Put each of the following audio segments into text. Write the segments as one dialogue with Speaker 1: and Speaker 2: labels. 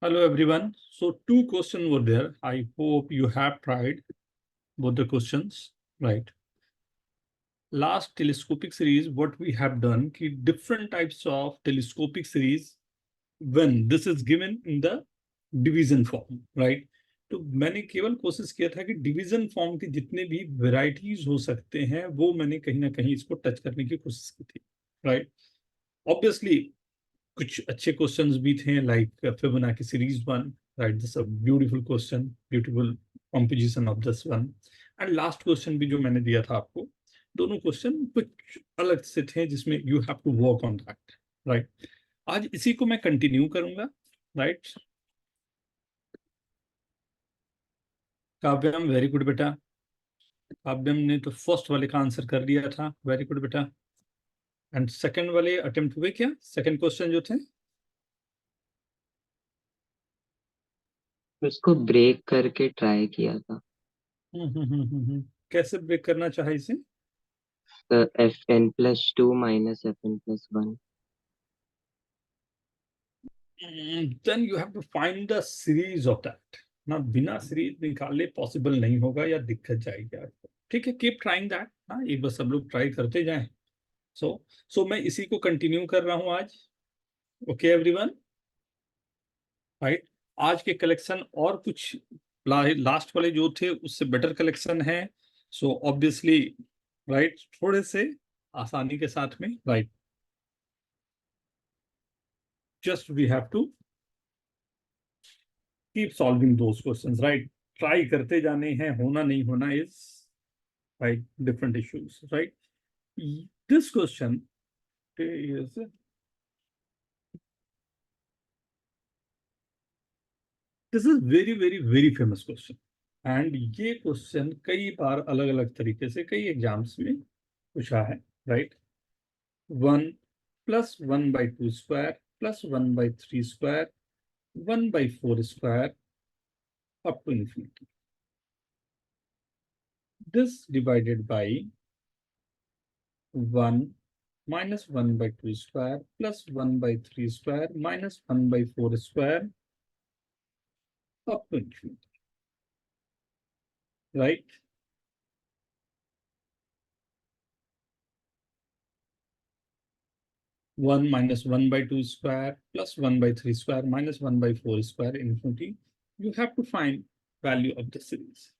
Speaker 1: Hello everyone. So two questions were there. I hope you have tried both the questions. Right. Last telescopic series, what we have done, ki different types of telescopic series when this is given in the division form, right? तो मैंने केवल कोशिश किया था कि division form के जितने भी वेराइटीज हो सकते हैं वो मैंने कहीं ना कहीं इसको टच करने की कोशिश की थी, राइट? ऑब्वियसली कुछ अच्छे क्वेश्चंस भी थे like Fibonacci series one, right? This a beautiful question, beautiful composition of this one. And last question भी जो मैंने दिया था आपको, दोनों क्वेश्चन कुछ अलग से थे जिसमें you have to work on that, right? आज इसी को मैं कंटिन्यू करूंगा, राइट? काव्यम, वेरी गुड बेटा। काव्यम ने तो फर्स्ट वाले का आंसर कर दिया था, वेरी गुड बेटा। एंड सेकंड वाले अटेम्प्ट हुए क्या? सेकंड क्वेश्चन जो थे
Speaker 2: उसको ब्रेक करके ट्राई किया था।
Speaker 1: कैसे ब्रेक करना चाहे इसे?
Speaker 2: FN+2 minus FN+1।
Speaker 1: Then you have to find the series of that ना। बिना सीरीज निकाले पॉसिबल नहीं होगा या दिक्कत जाएगी आपको। ठीक है, कीप ट्राइंग दैट ना, एक बार सब लोग ट्राई करते जाएं। सो मैं इसी को कंटिन्यू कर रहा हूं आज। Okay everyone, right? आज के कलेक्शन और कुछ लास्ट वाले जो थे उससे बेटर कलेक्शन है। सो ऑब्वियसली, राइट, थोड़े से आसानी के साथ में, right? Just we have to keep solving those questions, right? Try करते जाने हैं, होना नहीं होना is, right, different issues, right? This question is this is very very very famous question. And ये क्वेश्चन कई बार अलग अलग तरीके से कई एग्जाम्स में पूछा है, right? 1 + 1/2² +1/3² 1/4² up to infinity. This divided by 1 minus 1/2² +1/3² minus 1/4² up to infinity, right? One minus 1/2² plus 1/3² minus 1/4² infinity. You have to find value of the series.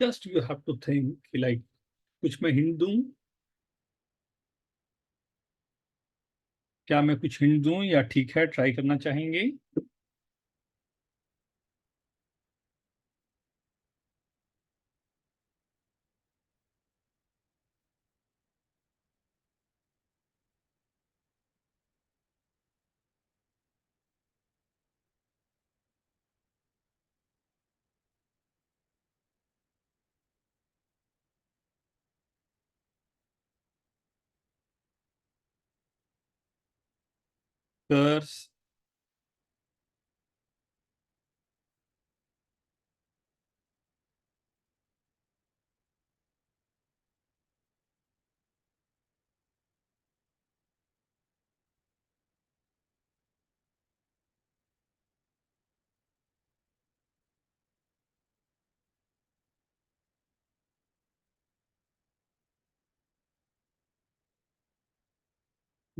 Speaker 1: Just you have to think like कुछ मैं hint दूं? क्या मैं कुछ hint दूं या ठीक है ट्राई करना चाहेंगे? कर्स,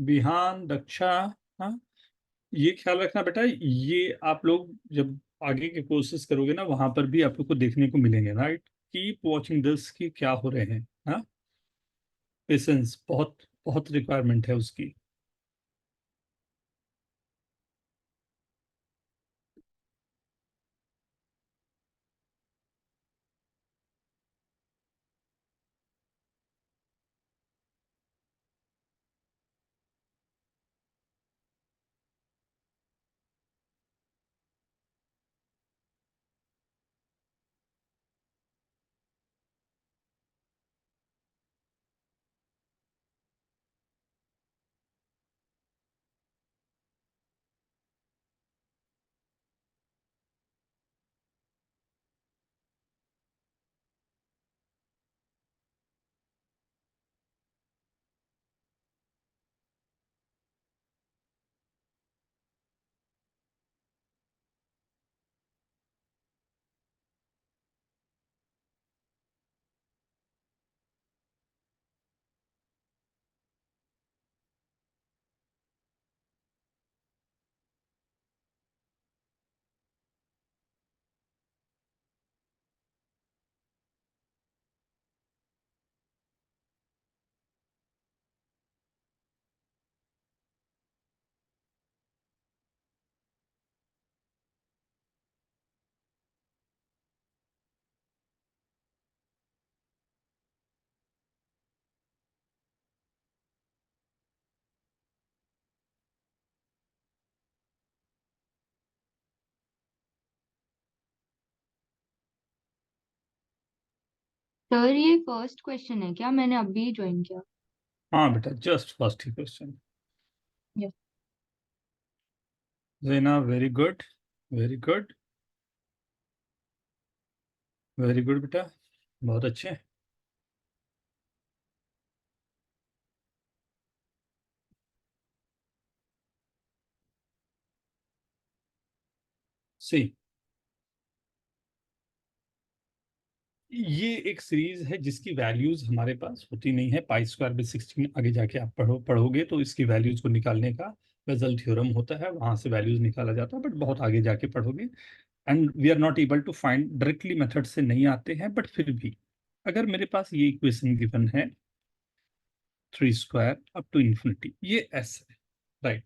Speaker 1: विहान, दक्षा, हाँ, ये ख्याल रखना बेटा, ये आप लोग जब आगे के कोर्सेज करोगे ना, वहां पर भी आप लोग को देखने को मिलेंगे, राइट। कीप वॉचिंग दिस कि क्या हो रहे हैं, हाँ। पेशेंस बहुत बहुत रिक्वायरमेंट है उसकी।
Speaker 3: सर ये फर्स्ट क्वेश्चन है क्या? मैंने अभी ज्वाइन किया।
Speaker 1: हाँ बेटा, जस्ट फर्स्ट ही question.
Speaker 3: Yes.
Speaker 1: Jena, very good, very good, very good बेटा, बहुत अच्छे। सी, ये एक सीरीज है जिसकी वैल्यूज हमारे पास होती नहीं है। पाई स्क्वायर बाई 16 आगे जाके आप पढ़ोगे तो इसकी वैल्यूज को निकालने का बेसल थ्योरम होता है, वहां से वैल्यूज निकाला जाता है, बट बहुत आगे जाके पढ़ोगे। And we are not able to find directly, method से नहीं आते हैं, बट फिर भी अगर मेरे पास ये इक्वेशन गिवन है 3 स्क्वायर अप टू इन्फिनिटी, ये एस है, राइट।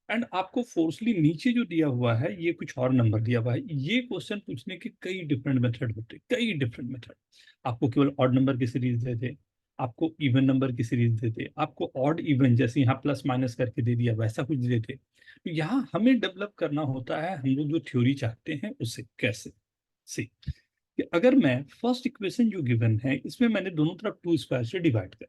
Speaker 1: एंड आपको फोर्सली नीचे जो दिया हुआ है ये कुछ और नंबर दिया हुआ है। ये क्वेश्चन पूछने के कई डिफरेंट मेथड होते, कई डिफरेंट मेथड। आपको केवल ऑड नंबर की सीरीज देते, आपको इवन नंबर की सीरीज देते, आपको ऑड इवन जैसे यहाँ प्लस माइनस करके दे दिया वैसा कुछ देते। तो यहाँ हमें डेवलप करना होता है, हम लोग जो थ्योरी चाहते हैं उसे कैसे। सी, कि अगर मैं फर्स्ट इक्वेशन जो गिवन है इसमें मैंने दोनों तरफ 2 स्क्वायर से डिवाइड कर,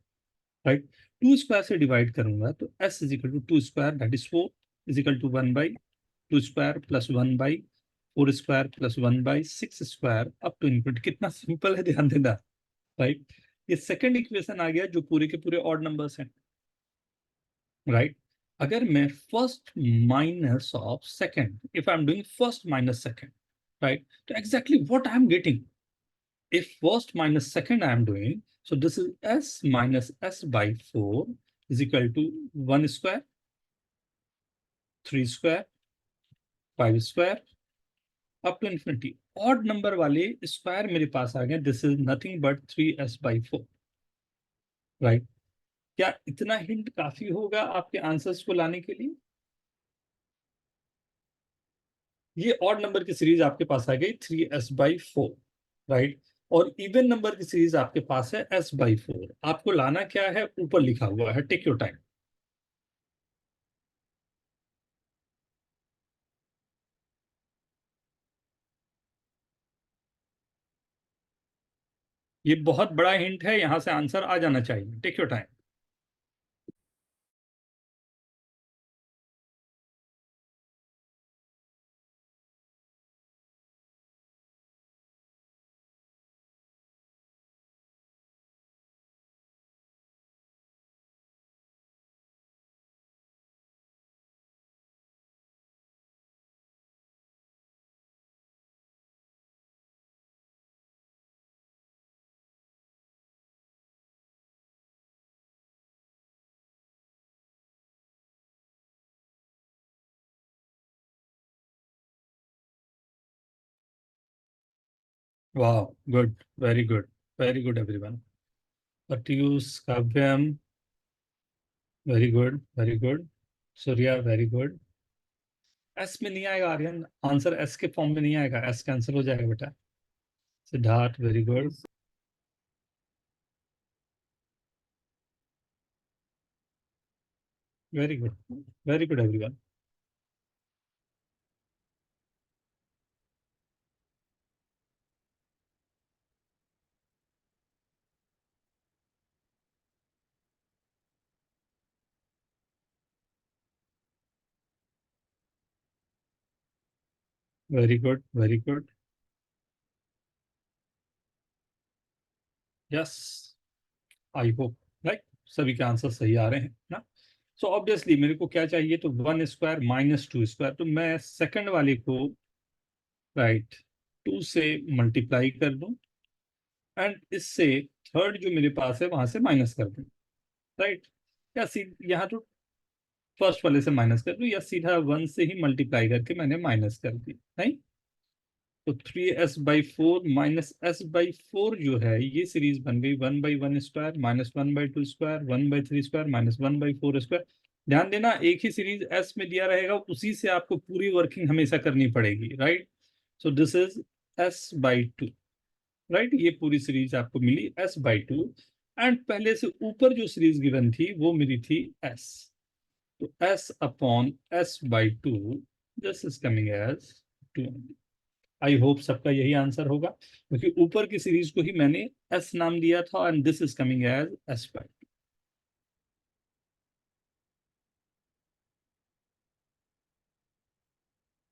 Speaker 1: राइट। 2 स्क्वायर से डिवाइड करूंगा तो s is equal to 2 square, that is 4, is equal to 1/2 square plus 1/4 square plus 1/6 square up to infinity. कितना सिंपल है, ध्यान देना, राइट। ये सेकंड इक्वेशन आ गया जो पूरे के पूरे ऑड नंबर्स हैं, राइट। अगर मैं first minus of second, if I am doing first minus second, right, तो exactly what I am getting, if first minus second I am doing, so this is s minus s by 4 is equal to 1 square, 3 square, 5 square up to infinity। Odd number वाले square मेरे पास आ गए, this is nothing but 3s/4, right. क्या इतना hint काफी होगा आपके answers को लाने के लिए? ये ऑड नंबर की सीरीज आपके पास आ गई 3s/4, राइट। और इवन नंबर की सीरीज आपके पास है s/4। आपको लाना क्या है, ऊपर लिखा हुआ है, टेक योर टाइम। ये बहुत बड़ा हिंट है, यहां से आंसर आ जाना चाहिए, take your time. Wow, good, very good everyone. Pratyush, Kavyam, very good. Surya, very good. S में नहीं आएगा आर्यन, आंसर एस के फॉर्म में नहीं आएगा, एस कैंसिल हो जाएगा बेटा. Siddharth, very good. Very good, very good everyone. Very good, very good. Yes, I hope right, सभी के आंसर सही आ रहे हैं ना. सो ऑब्वियसली मेरे को क्या चाहिए, तो 1 स्क्वायर माइनस 2 स्क्वायर, तो मैं सेकंड वाले को राइट 2 से मल्टीप्लाई कर दूं एंड इससे थर्ड जो मेरे पास है वहां से माइनस कर दूं. राइट, या यहाँ तो फर्स्ट वाले से माइनस कर दूं, या सीधा 1 से ही मल्टीप्लाई करके मैंने माइनस कर दी. नहीं, तो 3s/4 माइनस s/4 जो है ये सीरीज बन गई 1/1 square minus 1/2 square 1/3 square minus 1/4 square. ध्यान देना, एक ही सीरीज s में दिया रहेगा, उसी से आपको पूरी वर्किंग हमेशा करनी पड़ेगी. Right, so this is s/2. Right, ये पूरी सीरीज आपको मिली s/2. एंड पहले से ऊपर जो सीरीज गिवन थी वो मिली थी s, तो s/s/2, this is coming as 2. I hope सबका यही आंसर होगा, क्योंकि ऊपर की सीरीज को ही मैंने एस नाम दिया था and this is coming as s/2.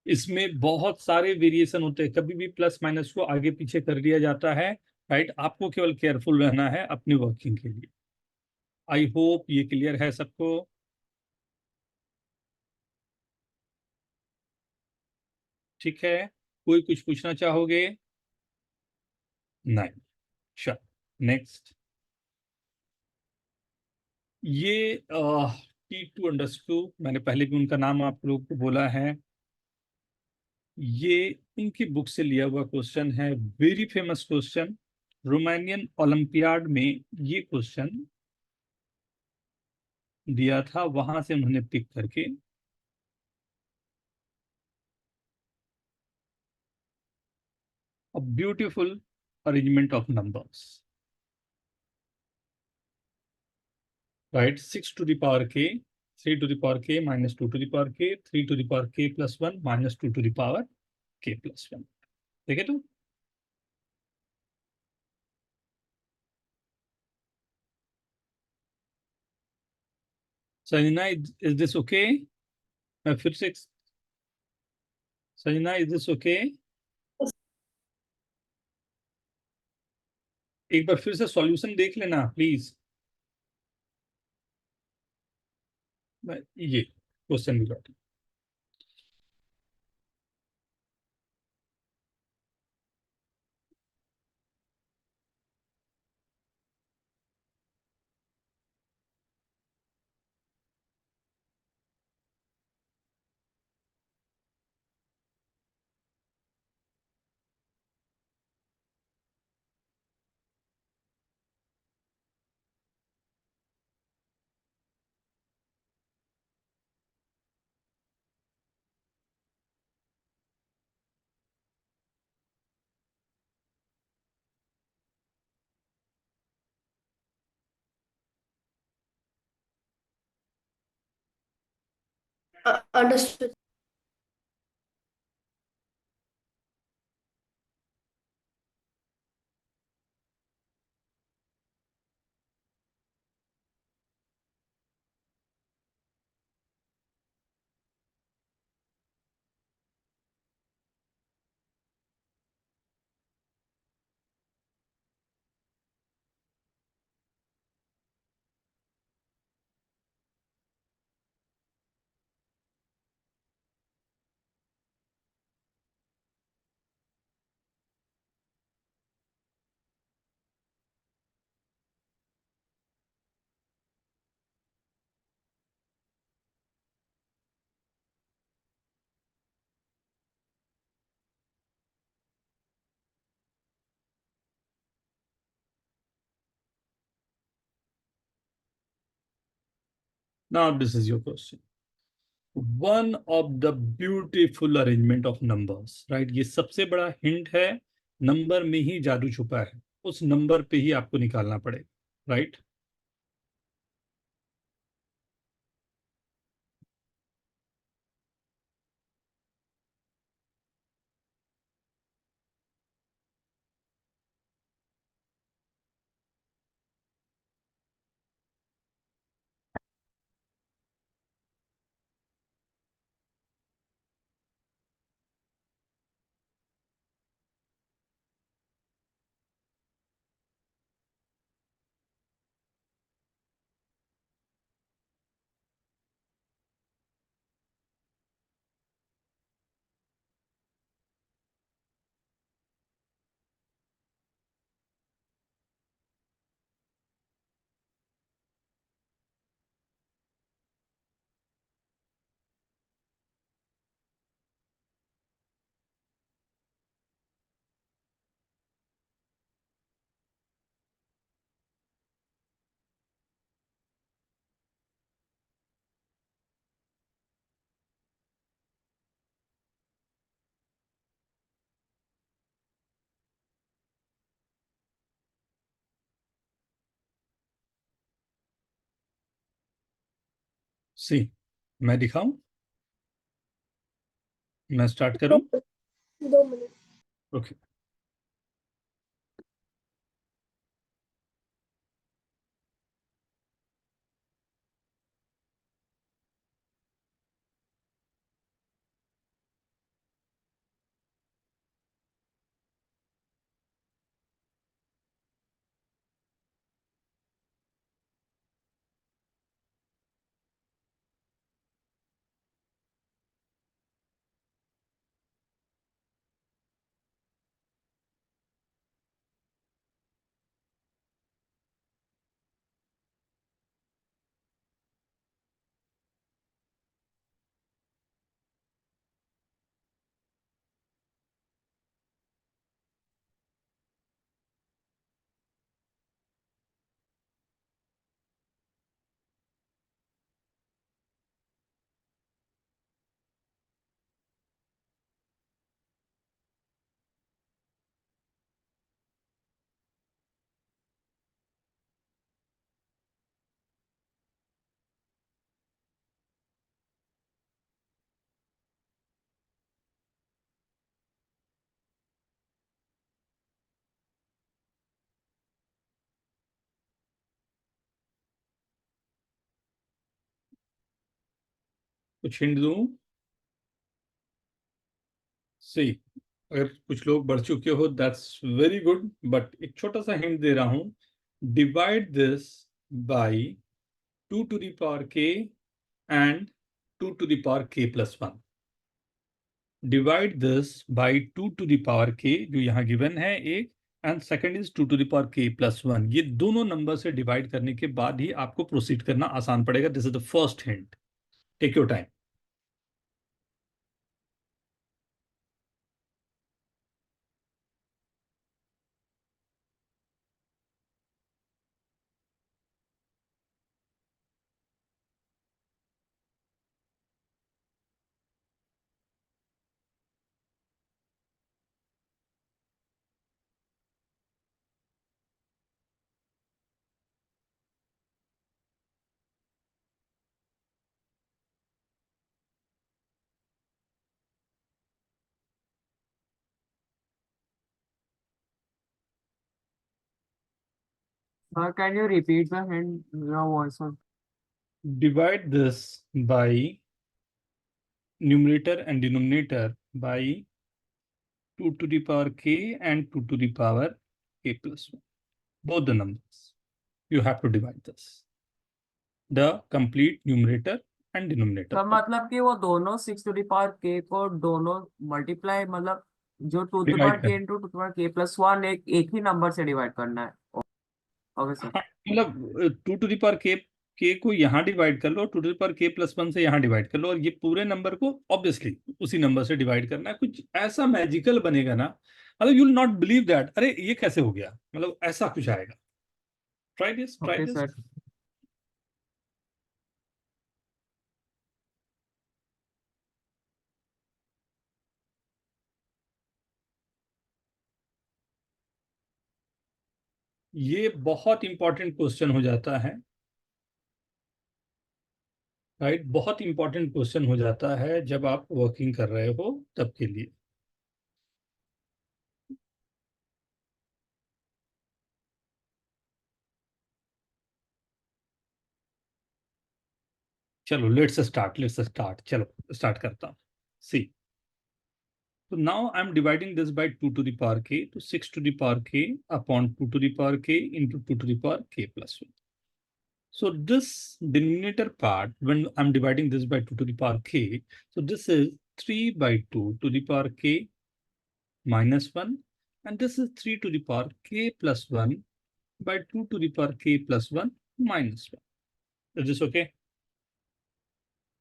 Speaker 1: इसमें बहुत सारे वेरिएशन होते हैं, कभी भी प्लस माइनस को आगे पीछे कर दिया जाता है. राइट, आपको केवल केयरफुल रहना है अपनी वर्किंग के लिए. आई होप ये क्लियर है सबको. ठीक है, कोई कुछ पूछना चाहोगे? नहीं, चल नेक्स्ट. ये T2 मैंने पहले भी उनका नाम आप लोग को बोला है. ये इनकी बुक से लिया हुआ क्वेश्चन है, very famous question. Romanian olympiad में ये क्वेश्चन दिया था, वहां से उन्होंने पिक करके a beautiful arrangement of numbers. Right, 6 to the power k, 3 to the power k minus 2 to the power k, 3 to the power k+1 minus 2 to the power k+1. ठीक है, तो संजना, इज दिस ओके? मैं फिर से, Sanjana is this okay? एक बार फिर से solution देख लेना प्लीज. ये क्वेश्चन भी लौट.
Speaker 4: Understood.
Speaker 1: Now this is your question. One of the beautiful arrangement of numbers, right? ये सबसे बड़ा हिंट है, नंबर में ही जादू छुपा है, उस नंबर पे ही आपको निकालना पड़ेगा, राइट? सी, मैं दिखाऊं? मैं स्टार्ट करूं?
Speaker 4: 2 मिनट।
Speaker 1: ओके। कुछ हिंट दूं? सी, अगर कुछ लोग बढ़ चुके हो दैट्स वेरी गुड, बट एक छोटा सा हिंट दे रहा हूं। Divide this by 2 to the power k and 2 to the power k plus 1. Divide this by 2 to the power k, जो यहाँ गिवन है एक, and second is 2 to the power k plus 1. ये दोनों नंबर से divide करने के बाद ही आपको प्रोसीड करना आसान पड़ेगा. This is the first hint. Take your time.
Speaker 5: Can you repeat the hint? Your voice was.
Speaker 1: Divide this by numerator and denominator by 2 to the power k and 2 to the power k plus 1. Both the numbers. You have to divide this. The complete numerator and denominator.
Speaker 5: तो मतलब कि वो दोनों 6 to the power k को दोनों multiply, मतलब जो 2 to the power k into 2 to the power k plus 1 एक ही नंबर से डिवाइड करना है. Okay sir.
Speaker 1: मतलब 2 to the power k को यहाँ डिवाइड कर लो, 2 to the power k plus 1 से यहाँ डिवाइड कर लो, और ये पूरे नंबर को ऑब्वियसली उसी नंबर से डिवाइड करना है. कुछ ऐसा मैजिकल बनेगा ना, मतलब you will not believe that, अरे ये कैसे हो गया, मतलब ऐसा कुछ आएगा. Try this, try
Speaker 5: okay
Speaker 1: this.
Speaker 5: Sir.
Speaker 1: ये बहुत इंपॉर्टेंट क्वेश्चन हो जाता है, राइट। बहुत इंपॉर्टेंट क्वेश्चन हो जाता है जब आप वर्किंग कर रहे हो तब के लिए। चलो लेट्स स्टार्ट, चलो स्टार्ट करता हूँ। सी, so now I'm dividing this by 2 to the power k to 6 to the power k upon 2 to the power k into 2 to the power k plus 1. So this denominator part, when I'm dividing this by 2 to the power k, so this is 3 by 2 to the power k minus 1, and this is 3 to the power k plus 1 by 2 to the power k plus 1 minus 1. Is this okay?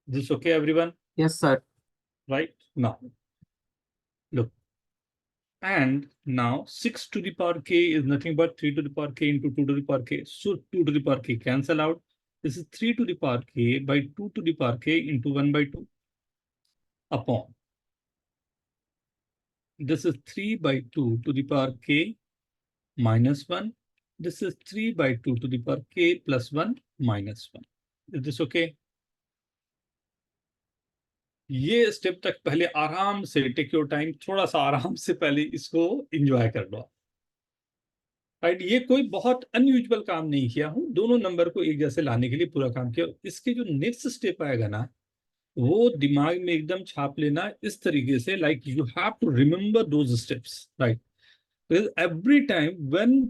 Speaker 1: Is this okay, everyone?
Speaker 5: Yes, sir.
Speaker 1: Right? Now, look. And now 6 to the power k is nothing but 3 to the power k into 2 to the power k. So 2 to the power k cancel out. This is 3 to the power k by 2 to the power k into 1 by 2 upon. This is 3 by 2 to the power k minus 1. This is 3 by 2 to the power k plus 1 minus 1. Is this okay? ये step तक पहले आराम से take your time, थोड़ा सा आराम से पहले इसको एंजॉय कर लो, राइट। ये कोई बहुत अनयूजुअल काम नहीं किया हूं, दोनों नंबर को एक जैसे लाने के लिए पूरा काम किया। इसके जो नेक्स्ट स्टेप आएगा ना, वो दिमाग में एकदम छाप लेना इस तरीके से, like you have to remember those steps, right. Every time when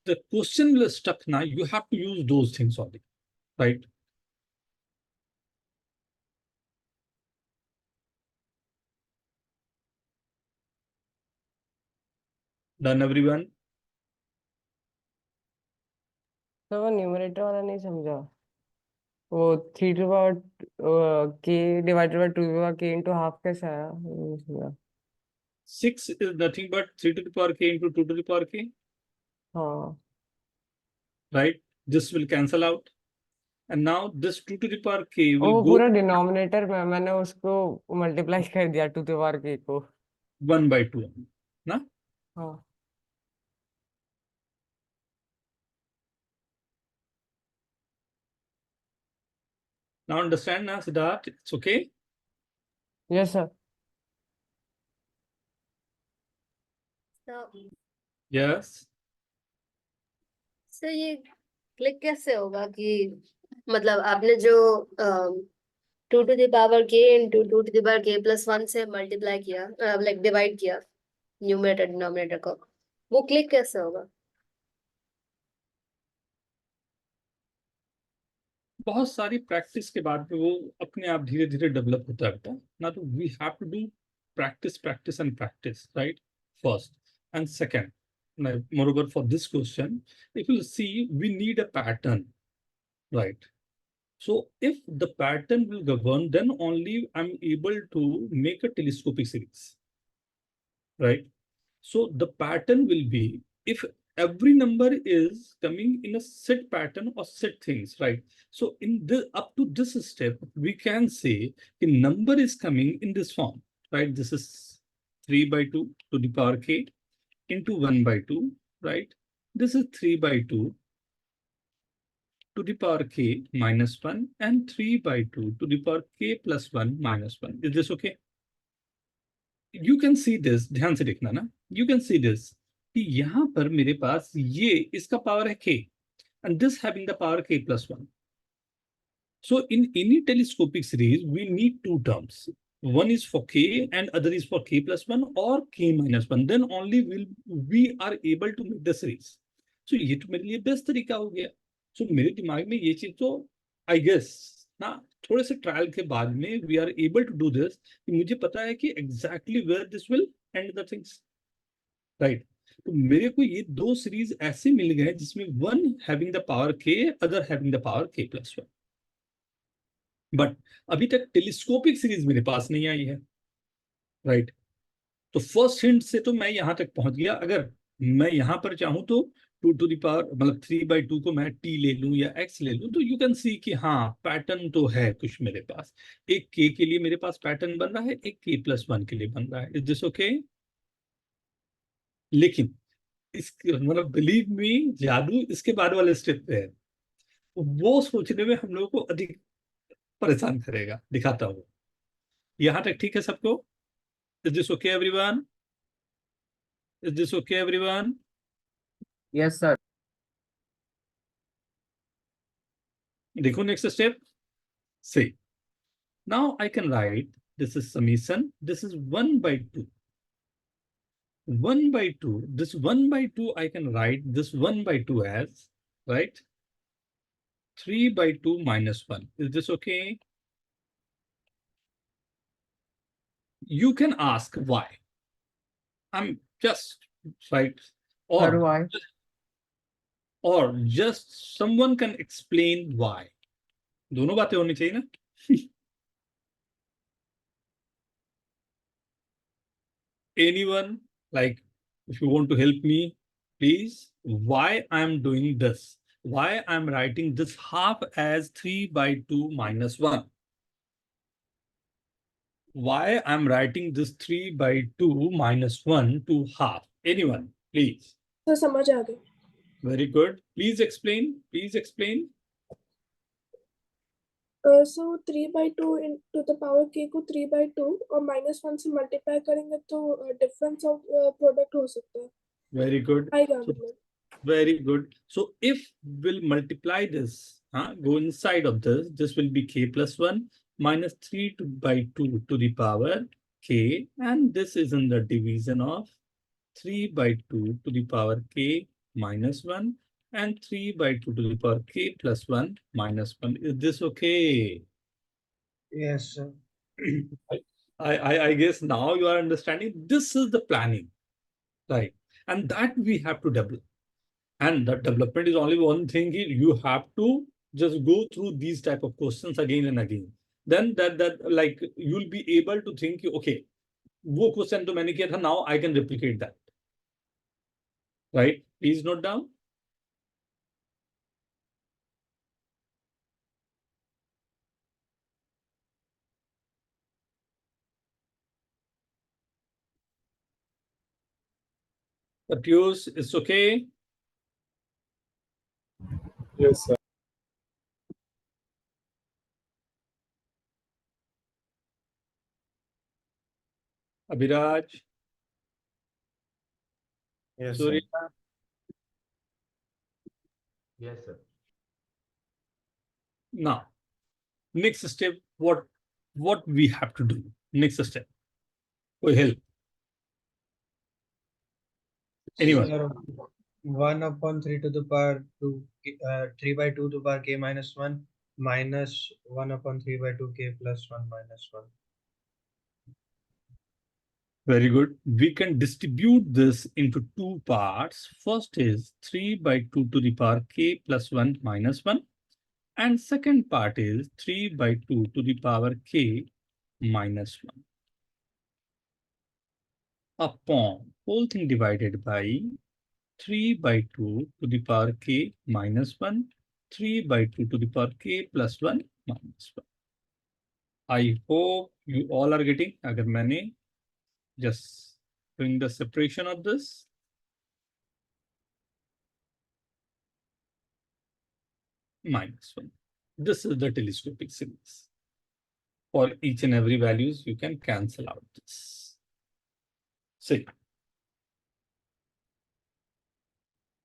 Speaker 1: the question will stuck ना, you have to use those things only, right. Done everyone?
Speaker 6: तो वो न्यूमरेटर वाला नहीं समझा। वो 3 to power k divided by 2 to power k into half कैसे आया, वो नहीं समझा।
Speaker 1: 6 is nothing but 3 to the power k into 2 to the power k,
Speaker 6: हाँ
Speaker 1: right? This will cancel out. And now this 2 to the power k
Speaker 6: वो
Speaker 1: will go
Speaker 6: पूरा denominator में मैंने उसको मल्टीप्लाई कर दिया 2 टू पावर के को।
Speaker 1: 1 by 2. Na?
Speaker 6: हाँ
Speaker 1: Now understand now, Siddharth, it's okay?
Speaker 6: Yes sir.
Speaker 4: तो
Speaker 1: Yes.
Speaker 4: सर ये क्लिक कैसे होगा कि मतलब आपने जो 2 to the power k into 2 to the power के प्लस 1 से मल्टीप्लाई किया, लाइक डिवाइड किया न्यूमरेटर डिनोमिनेटर को, वो क्लिक कैसे होगा?
Speaker 1: बहुत सारी प्रैक्टिस के बाद में वो अपने आप धीरे धीरे डेवलप होता रहता है ना। तो we have to do practice and practice, right, first and second. Moreover for this question, if you see, we need a pattern, right? So if the pattern will govern, then only I'm able to make a telescopic series, right? So the pattern will be, if every number is coming in a set pattern or set things, right? So in the up to this step, we can say the number is coming in this form, right? This is 3 by 2 to the power k into 1 by 2, right? This is 3 by 2 to the power k minus 1 and 3 by 2 to the power k plus 1 minus 1. Is this okay? You can see this, ध्यान से देखना ना, you can see this कि यहाँ पर मेरे पास ये इसका पावर है k and this having the power k plus 1. So in any telescopic series, we need two terms. One is for k and other is for k plus 1 or k minus 1. Then only we are able to make the series. So ये तो मेरे लिए best तरीका हो गया। So मेरे दिमाग में ये चीज तो I guess ना, थोड़े से ट्रायल के बाद में we are able to do this, कि मुझे पता है कि exactly where this will end the things, right? तो मेरे को ये दो सीरीज ऐसे मिल गए जिसमें one having the power k, other having the power k plus 1. But अभी तक टेलीस्कोपिक सीरीज मेरे पास नहीं आई है, राइट? तो फर्स्ट हिंट से तो मैं यहां तक पहुंच गया। अगर मैं यहां पर चाहूं तो 2 टू द पावर मतलब 3 by 2 को मैं t ले लूं या x ले लूं, तो यू कैन सी कि हाँ पैटर्न तो है कुछ मेरे पास। एक k के लिए मेरे पास पैटर्न बन रहा है, एक k plus 1 के लिए बन रहा है। Is this okay? लेकिन इस मतलब बिलीव मी, जादू इसके बाद वाले स्टेप पे है। वो सोचने में हम लोगों को अधिक परेशान करेगा। दिखाता हूँ। यहाँ तक ठीक है सबको? Is this okay everyone? Is this okay everyone?
Speaker 5: Yes, sir.
Speaker 1: देखो नेक्स्ट स्टेप से। Now I can write this is summation, this is 1/2. 1/2, this 1/2 I can write this 1/2 as, right, 3/2 minus 1. Is this okay? You can ask why. I'm just right.
Speaker 5: Sir, why?
Speaker 1: Or just someone can explain why. दोनों बातें होनी चाहिए ना? Anyone, like, if you want to help me, please, why I'm doing this? Why I'm writing this half as 3/2 minus 1? Why I'm writing this 3/2 minus 1 to half? Anyone, please.
Speaker 7: तो समझ आ गई।
Speaker 1: Very good. Please explain. Please explain.
Speaker 7: So 3/2 into the power k को 3/2 और -1 से multiply करेंगे तो difference of product हो सकता है।
Speaker 1: Very good.
Speaker 7: आएगा
Speaker 1: So,
Speaker 7: मतलब।
Speaker 1: very good. So if we'll multiply this, go inside of this will be k plus 1 minus 3/2 to the power k, and this is in the division of 3/2 to the power k minus 1 and 3/2 to the power k plus 1 minus 1. Is this okay?
Speaker 8: Yes, sir.
Speaker 1: I guess now you are understanding. This is the planning, right? And that we have to develop. And that development is only one thing. You have to just go through these type of questions again and again. Then that like you'll be able to think, okay, वो question तो मैंने किया था, now I can replicate that. Right? Please note down. The Pius, it's okay.
Speaker 8: Yes, sir.
Speaker 1: Abhiraj,
Speaker 8: Yes,
Speaker 1: Surya.
Speaker 8: sir. Yes, sir.
Speaker 1: Now, next step, what we have to do? Next step. Will help. Anyone?
Speaker 8: Sir, 1/3 to the power 2, 3/2 to the power k minus 1 minus 1/3/2 k plus 1 minus 1.
Speaker 1: Very good. We can distribute this into two parts. First is 3/2 to the power k plus 1 minus 1. And second part is 3/2 to the power k minus 1 upon whole thing divided by 3/2 to the power k minus 1, 3/2 to the power k plus 1 minus 1. I hope you all are getting. अगर मैंने just doing the separation of this. Minus 1. This is the telescopic series. For each and every values, you can cancel out this. See.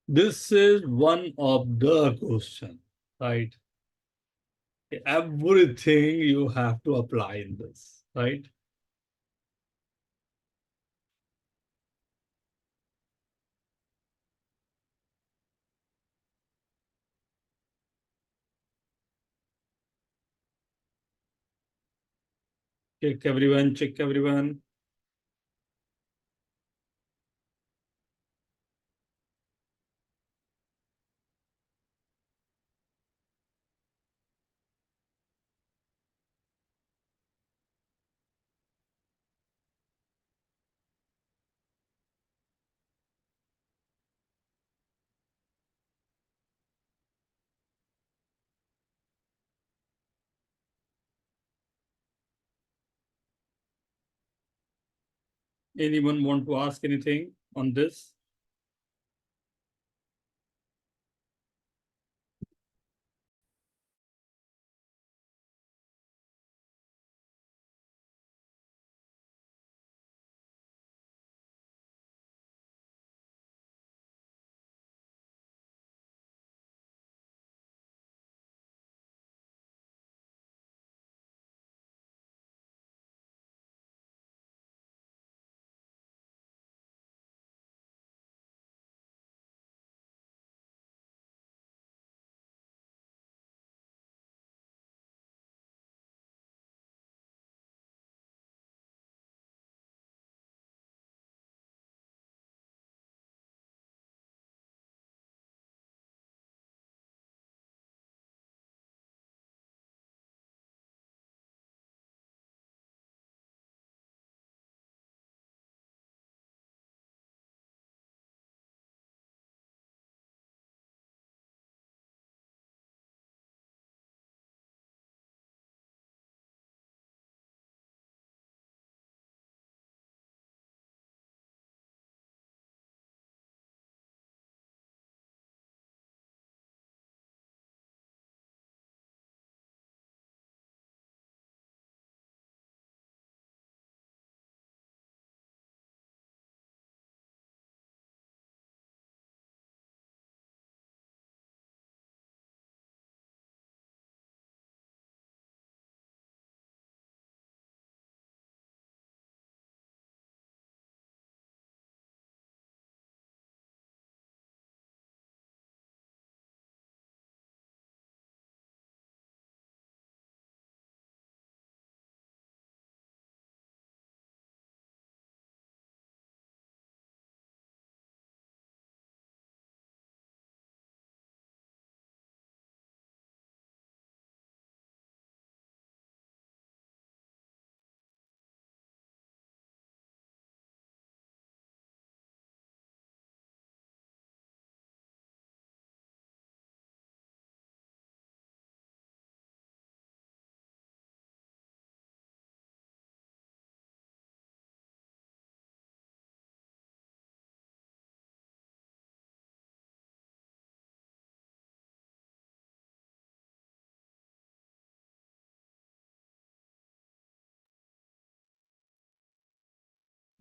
Speaker 1: This is one of the question, right? Everything you have to apply in this, right? Check everyone, check everyone. Anyone want to ask anything on this?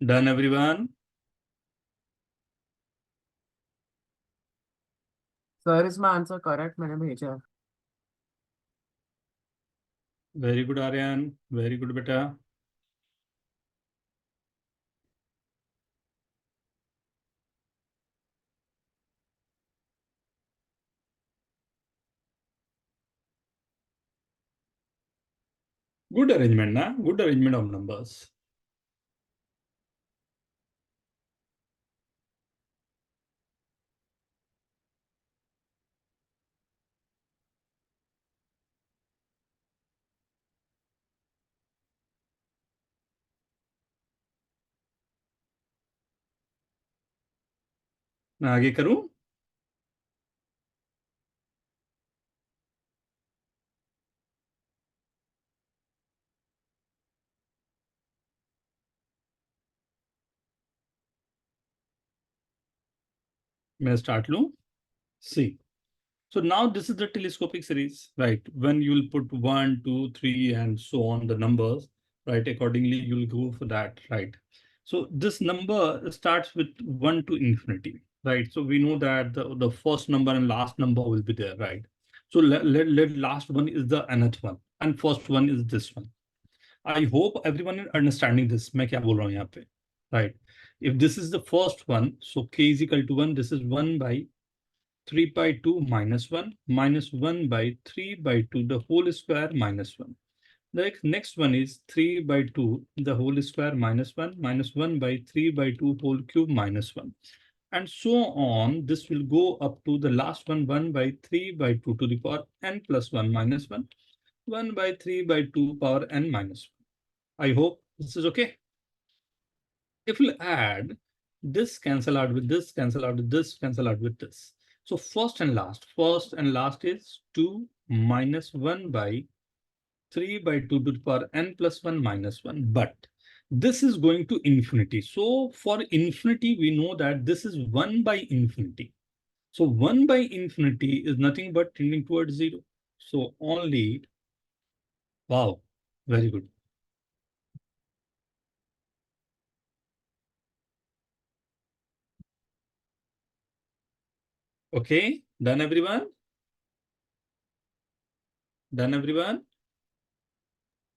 Speaker 1: Done, everyone?
Speaker 5: Sir इसमें answer correct मैंने भेजा है।
Speaker 1: Very good, Aryan. Very good, beta. Good arrangement, na? Good arrangement of numbers. मैं आगे करूं? मैं start लूं? See. So now this is the telescopic series, right? When you will put 1, 2, 3, and so on the numbers, right? Accordingly, you'll go for that, right? So this number starts with 1 to infinity, right? So we know that the first number and last number will be there, right? So let last one is the nth one, and first one is this one. I hope everyone is understanding this. मैं क्या बोल रहा हूँ यहाँ पे, right? If this is the first one, so k is equal to 1. This is 1 by 3 by 2 minus 1 by 3 by 2 the whole square minus 1. The next one is 3 by 2 the whole square minus 1 by 3 by 2 whole cube minus 1. And so on. This will go up to the last one, 1 by 3 by 2 to the power n plus 1 minus 1, 1 by 3 by 2 power n minus 1. I hope this is okay. If we add this, cancel out with this, cancel out with this, cancel out with this. So first and last is 2 minus 1 by 3 by 2 to the power n plus 1 minus 1. But this is going to infinity. So for infinity, we know that this is 1 by infinity. So 1 by infinity is nothing but tending towards 0. So only, wow, very good. Okay, done everyone? Done everyone?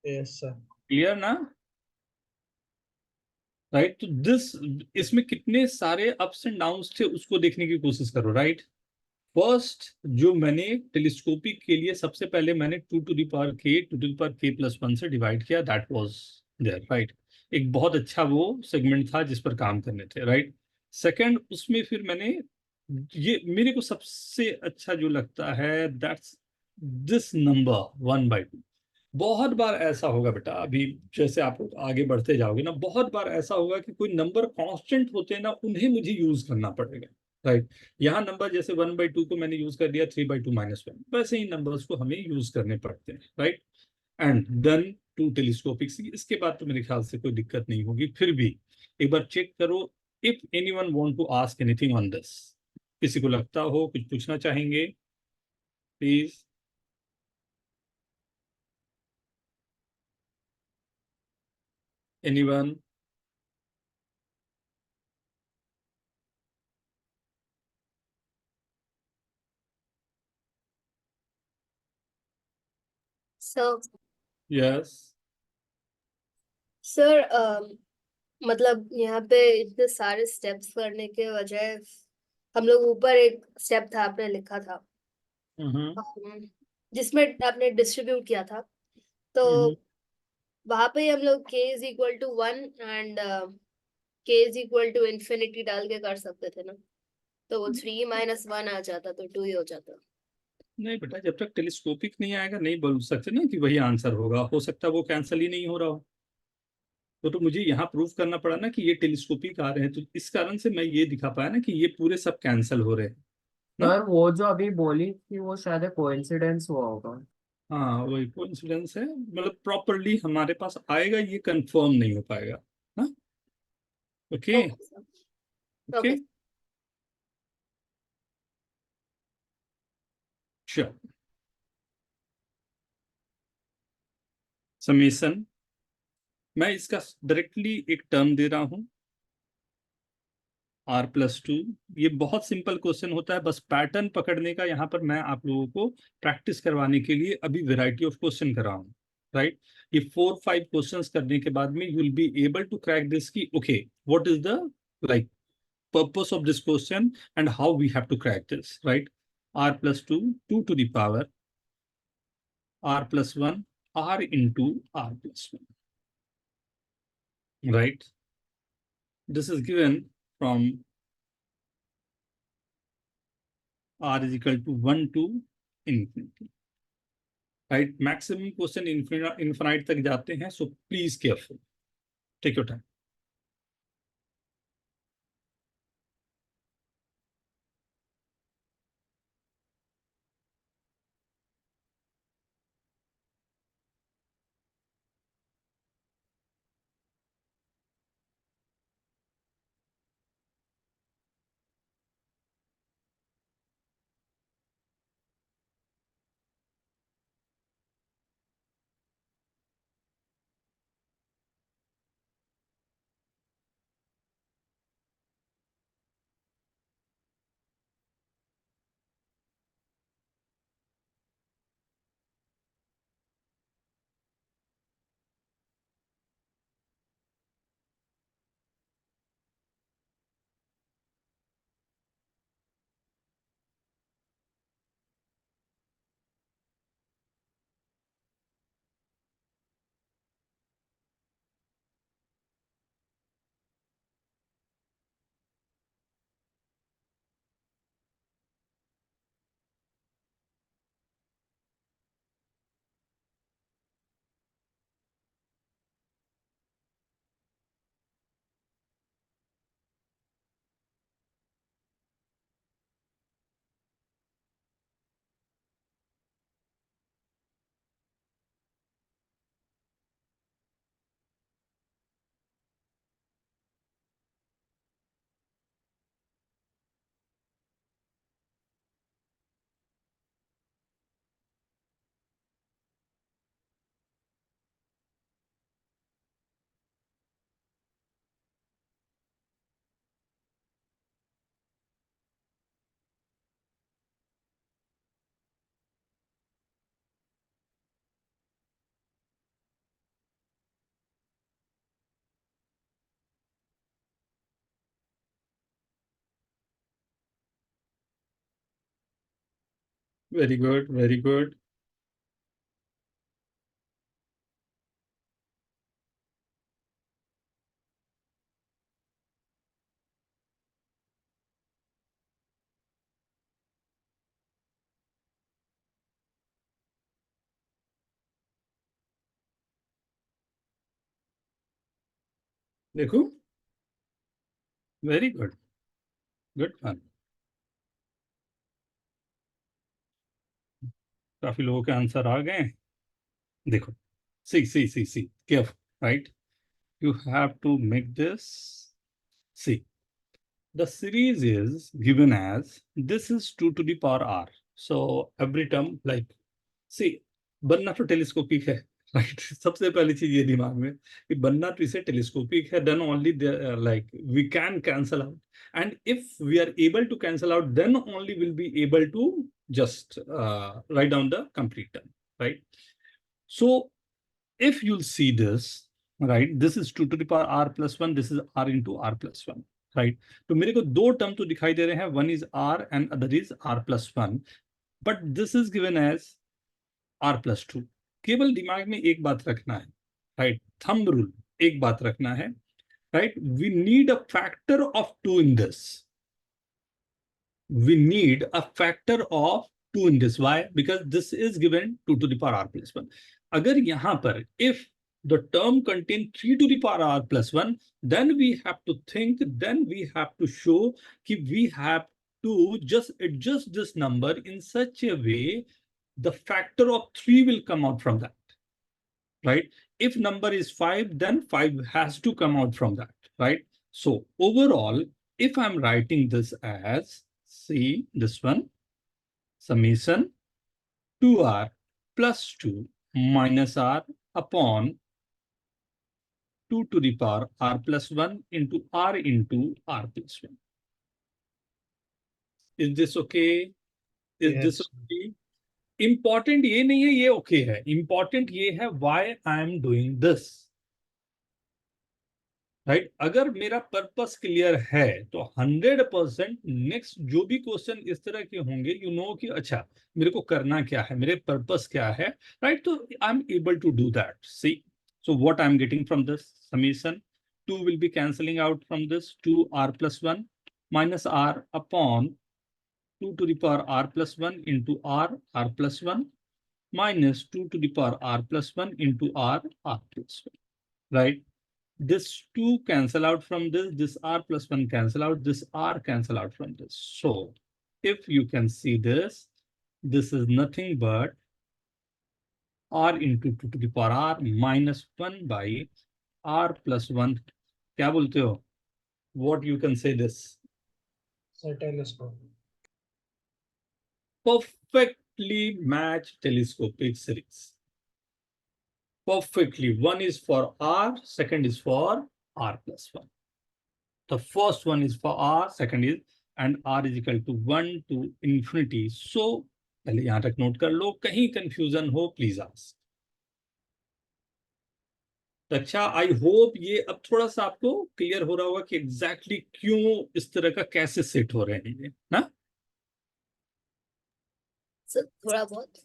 Speaker 8: Yes, sir.
Speaker 1: Clear ना? Right तो this इसमें कितने सारे ups and downs थे उसको देखने की कोशिश करो, राइट? फर्स्ट जो मैंने टेलीस्कोपिक के लिए सबसे पहले मैंने 2 to the power k plus 1 से डिवाइड किया, दैट वाज देयर, राइट? एक बहुत अच्छा वो सेगमेंट था जिस पर काम करने थे, राइट? सेकंड उसमें फिर मैंने ये मेरे को सबसे अच्छा जो लगता है दैट्स दिस नंबर 1/2. बहुत बार ऐसा होगा बेटा, अभी जैसे आप लोग आगे बढ़ते जाओगे ना, बहुत बार ऐसा होगा कि कोई नंबर कांस्टेंट होते हैं ना, उन्हें मुझे यूज करना पड़ेगा, राइट? यहाँ नंबर जैसे 1/2 को मैंने यूज कर दिया 3/2 माइनस 1, वैसे ही नंबर्स को हमें यूज करने पड़ते हैं, right? And then to telescopic, इसके बाद तो मेरे ख्याल से कोई दिक्कत नहीं होगी. फिर भी एक बार चेक करो if anyone want to ask anything on this. किसी को लगता हो कुछ पूछना चाहेंगे, please? Anyone?
Speaker 4: So,
Speaker 1: yes.
Speaker 4: sir, मतलब यहाँ पे इतने सारे स्टेप्स करने के बजाय हम लोग ऊपर एक स्टेप था आपने लिखा था जिसमें आपने डिस्ट्रीब्यूट किया था, तो वहां पे हम लोग k is equal to 1 and k is equal to infinity डाल के कर सकते थे ना, तो वो 3 माइनस 1 आ जाता तो 2 ही हो जाता.
Speaker 1: नहीं बेटा, जब तक टेलीस्कोपिक नहीं आएगा नहीं बोल सकते ना कि वही आंसर होगा. हो सकता है वो कैंसिल ही नहीं हो रहा हो. तो मुझे यहाँ प्रूव करना पड़ा ना कि ये टेलीस्कोपिक आ रहे हैं, तो इस कारण से मैं ये दिखा पाया ना कि ये पूरे सब कैंसिल हो रहे हैं ना.
Speaker 5: सर वो जो अभी बोली थी वो शायद कोइंसिडेंस हुआ होगा।
Speaker 1: हाँ वही कोइंसिडेंस है, मतलब प्रॉपरली हमारे पास आएगा ये कंफर्म नहीं हो पाएगा ना. Okay okay
Speaker 4: okay.
Speaker 1: Sure. Summation मैं इसका डायरेक्टली एक टर्म दे रहा हूं, r प्लस 2। ये बहुत सिंपल क्वेश्चन होता है, बस पैटर्न पकड़ने का यहाँ पर मैं आप लोगों को प्रैक्टिस करवाने के लिए अभी वैरायटी ऑफ क्वेश्चन कर रहा हूँ, राइट। ये 4-5 क्वेश्चंस करने के बाद में you will be able to crack this की okay what is the like purpose of this question and how we have to crack this, right? R plus 2, 2 to the power, R plus 1, R into R plus 1, right? This is given from R is equal to 1 to infinity, right? Maximum question infinite तक जाते हैं, so please careful. Take your time. Very good, very good. देखो, very good, good one. काफी लोगों के answer आ गए। देखो, see, careful, right? You have to make this. See, the series is given as this is 2 to the power r. So every term like see बनना तो telescopic है, right. सबसे पहली चीज ये दिमाग में कि बनना तो इसे टेलीस्कोपिक है, then only like we can cancel out, and if we are able to cancel out then only will be able to just write down the complete term, right? So if you'll see this, right, this is 2 to the power r plus 1, this is r into r plus 1, right? तो मेरे को दो term तो दिखाई दे रहे हैं, one is r and other is r plus 1, but this is given as r plus 2. केवल दिमाग में एक बात रखना है, right? थंब रूल, एक बात रखना है, right? We need a factor of 2 in this. We need a factor of 2 in this. Why? Because this is given 2 to the power r plus 1. अगर यहाँ पर if the term contain 3 to the power r plus 1, then we have to think, then we have to show कि we have to just adjust this number in such a way the factor of 3 will come out from that, right? If number is 5, then 5 has to come out from that, right? So overall, if I'm writing this as, see this one, summation 2r plus 2 minus r upon 2 to the power r plus 1 into r plus 1. Is this okay? Is this
Speaker 8: Yes.
Speaker 1: okay? Important ये नहीं है ये okay है. Important ये है why I am doing this. Right अगर मेरा purpose clear है तो 100% नेक्स्ट जो भी क्वेश्चन इस तरह के होंगे यू नो कि अच्छा मेरे को करना क्या है मेरे पर्पस क्या है राइट तो I am able to do that see so what I am getting from this summation 2 will be cancelling out from this 2r plus 1 minus r upon 2 to the power r plus 1 into r plus 1 minus 2 to the power r plus 1 into r plus 1 right. This 2 cancel out from this r plus 1 cancel out, this r cancel out from this. So if you can see this is nothing but r into 2 to the power r minus 1 by r plus 1. क्या बोलते हो? What you can say this?
Speaker 8: Sir, telescope.
Speaker 1: Perfectly matched telescopic series. Perfectly. One is for r, second is for r plus 1. The first one is for r, second is and r is equal to 1 to infinity. So पहले यहाँ तक note कर लो कहीं confusion हो please ask. अच्छा I hope ये अब थोड़ा सा आपको क्लियर हो रहा होगा कि एग्जैक्टली क्यों इस तरह का कैसे सेट हो रहे हैं ये ना.
Speaker 4: सर थोड़ा बहुत.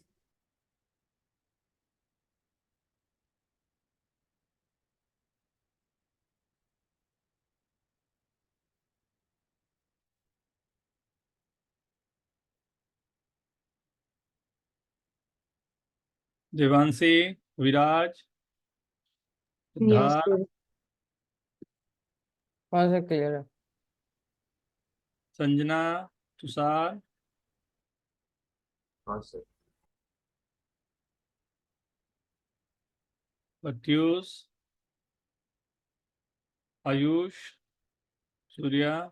Speaker 1: देवांशी, विराज,
Speaker 3: Yes,
Speaker 1: सिद्धार्थ,
Speaker 3: sir.
Speaker 6: कौन सा क्लियर है?
Speaker 1: संजना, तुषार,
Speaker 5: हाँ सर.
Speaker 1: प्रत्युष, आयुष, सूर्या.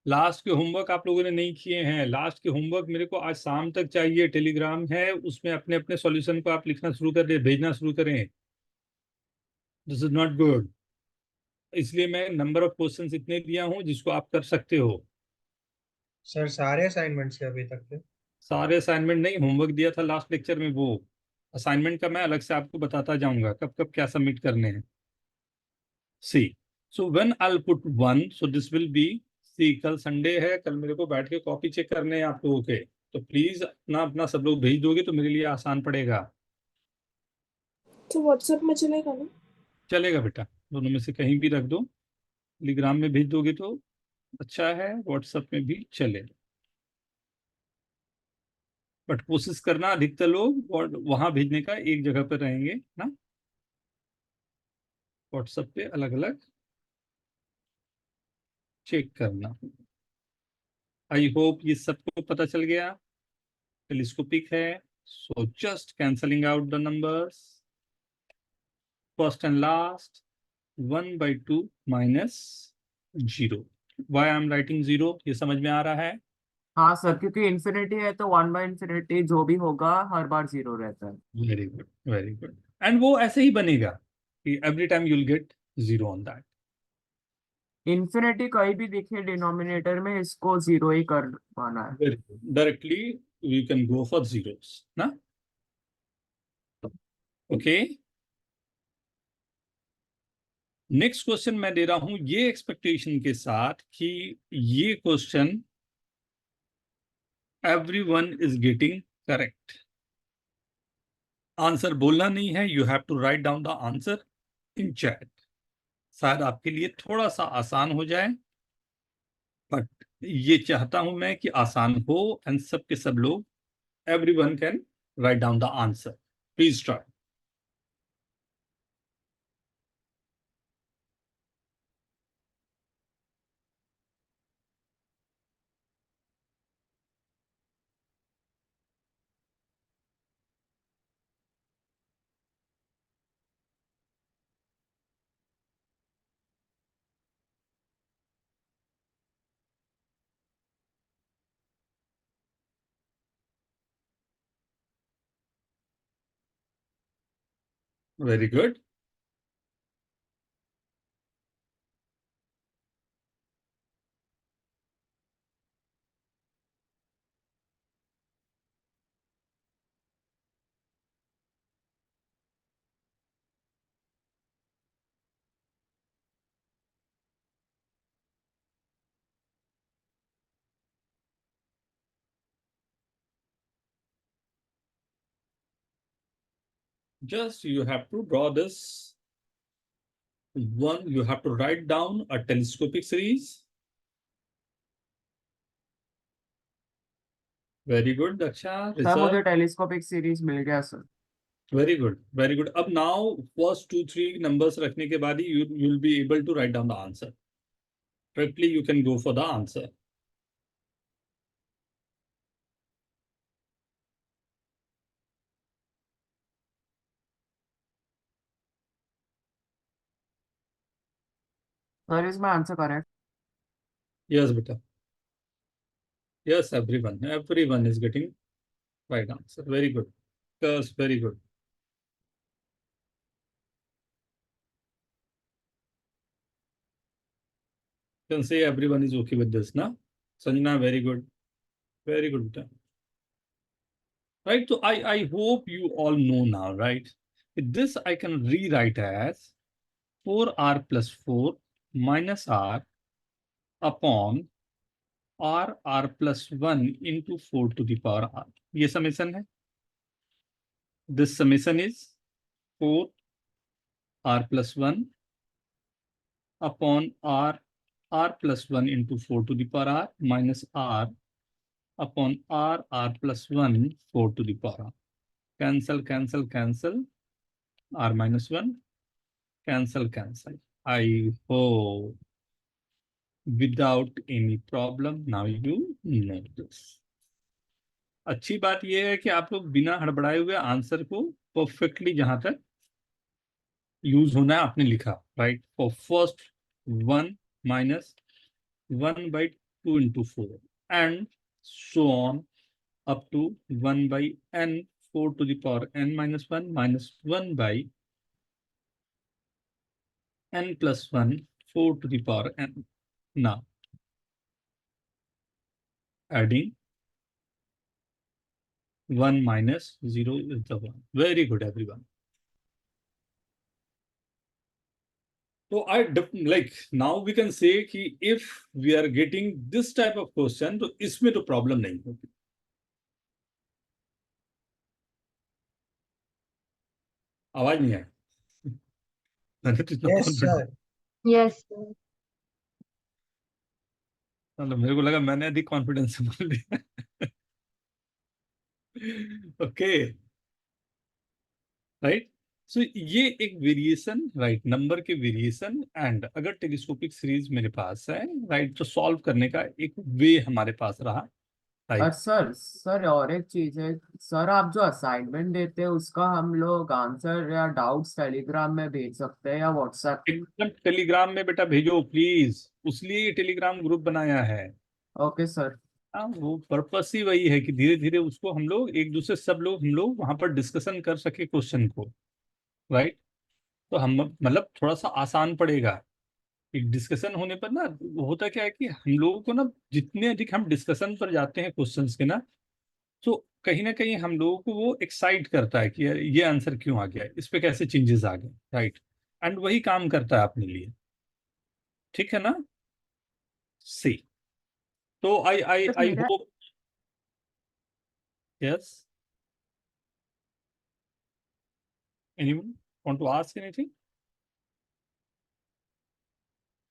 Speaker 1: लास्ट के होमवर्क आप लोगों ने नहीं किए हैं. लास्ट के होमवर्क मेरे को आज शाम तक चाहिए. टेलीग्राम है उसमें अपने अपने सॉल्यूशन को आप लिखना शुरू कर दे भेजना शुरू करें. This is not good. इसलिए मैं नंबर ऑफ क्वेश्चंस इतने दिया हूं जिसको आप कर सकते हो.
Speaker 8: सर सारे असाइनमेंट्स के अभी तक के?
Speaker 1: सारे असाइनमेंट नहीं होमवर्क दिया था लास्ट लेक्चर में वो असाइनमेंट का मैं अलग से आपको बताता जाऊंगा कब कब क्या सबमिट करने हैं. C so when I will put 1 so this will be C. कल संडे है कल मेरे को बैठ के कॉपी चेक करने हैं आप लोगों के तो प्लीज अपना अपना सब लोग भेज दोगे तो मेरे लिए आसान पड़ेगा.
Speaker 7: तो व्हाट्सएप में चलेगा ना?
Speaker 1: चलेगा बेटा दोनों में से कहीं भी रख दो. टेलीग्राम में भेज दोगे तो अच्छा है व्हाट्सएप में भी चले. बट कोशिश करना अधिकतर लोग और वहां भेजने का एक जगह पर रहेंगे ना. व्हाट्सएप पे अलग अलग चेक करना. आई होप ये सबको पता चल गया. टेलीस्कोपिक है so just cancelling out the numbers first and last 1/2 minus 0. Why I am writing 0 ये समझ में आ रहा है.
Speaker 5: हाँ सर, क्योंकि इन्फिनिटी है तो 1/∞ जो भी होगा हर बार 0 रहता है.
Speaker 1: Very good very good. And वो ऐसे ही बनेगा कि every time you will get 0 on that.
Speaker 5: Infinity कहीं भी दिखे डिनोमिनेटर में इसको 0 ही कर पाना है.
Speaker 1: Very good. Directly we can go for zeros ना. ओके नेक्स्ट क्वेश्चन मैं दे रहा हूं ये एक्सपेक्टेशन के साथ कि ये question everyone is getting correct. Answer बोलना नहीं है. You have to write down the answer in chat. शायद आपके लिए थोड़ा सा आसान हो जाए बट ये चाहता हूं मैं कि आसान हो एंड सब के सब लोग everyone can write down the answer. Please try. Very good. Just you have to draw this one, you have to write down a telescopic series. Very good, Daksha.
Speaker 5: Sir मुझे
Speaker 1: Result.
Speaker 5: टेलीस्कोपिक सीरीज मिल गया sir.
Speaker 1: Very good, very good. अब now first 2-3 numbers रखने के बाद ही you will be able to write down the answer. Directly you can go for the answer.
Speaker 5: Sir इसमें answer correct.
Speaker 1: Yes, beta. Yes, everyone is getting right answer. Very good. Yes, very good. Can say everyone is okay with this, na? Sanjana, very good. Very good, beta. Right, so I hope you all know now, right? This I can rewrite as 4r plus 4 minus r upon r plus 1 into 4 to the power r. ये summation है. This summation is 4r plus 1 upon r plus 1 into 4 to the power r minus r upon r plus 1 4 to the power r. Cancel, cancel, cancel. R minus 1. Cancel, cancel. I hope without any problem now you know this. अच्छी बात यह है कि आप लोग बिना हड़बड़ाए हुए answer को परफेक्टली जहां तक यूज होना है आपने लिखा, right. For first 1 minus 1 by 2 into 4 and so on up to 1 by n 4 to the power n minus 1 minus 1 by n plus 1 4 to the power n. Now adding 1 minus 0 is the 1. Very good, everyone. So like now we can say कि if we are getting this type of question, तो इसमें तो problem नहीं होगी. आवाज नहीं है. मैंने तो इतना
Speaker 8: Yes,
Speaker 1: confident.
Speaker 8: sir.
Speaker 3: Yes.
Speaker 1: मतलब मेरे को लगा मैंने अधिक कॉन्फिडेंस से बोल दिया. Okay, right. सो ये एक वेरिएशन, राइट, नंबर के वेरिएशन एंड अगर टेलीस्कोपिक सीरीज मेरे पास है, राइट, तो सॉल्व करने का एक वे हमारे पास रहा,
Speaker 5: और
Speaker 1: राइट.
Speaker 5: सर और एक चीज है सर, आप जो असाइनमेंट देते हैं उसका हम लोग आंसर या डाउट्स टेलीग्राम में भेज सकते हैं या व्हाट्सएप.
Speaker 1: एकदम टेलीग्राम में बेटा भेजो प्लीज, उसलिए टेलीग्राम ग्रुप बनाया है.
Speaker 5: Okay sir.
Speaker 1: हाँ, वो पर्पस ही वही है कि धीरे धीरे उसको हम लोग एक दूसरे सब लोग हम लोग वहां पर डिस्कशन कर सके क्वेश्चन को, राइट. तो हम मतलब थोड़ा सा आसान पड़ेगा. एक डिस्कशन होने पर ना होता क्या है कि हम लोगों को ना जितने अधिक हम डिस्कशन पर जाते हैं क्वेश्चंस के ना, तो कहीं ना कहीं हम लोगों को वो एक्साइट करता है कि यार ये आंसर क्यों आ गया, इस पे कैसे चेंजेस आ गए, राइट. एंड वही काम करता है अपने लिए. ठीक है ना. सी, तो आई
Speaker 5: मेरा
Speaker 1: hope. Yes, anyone want to ask anything?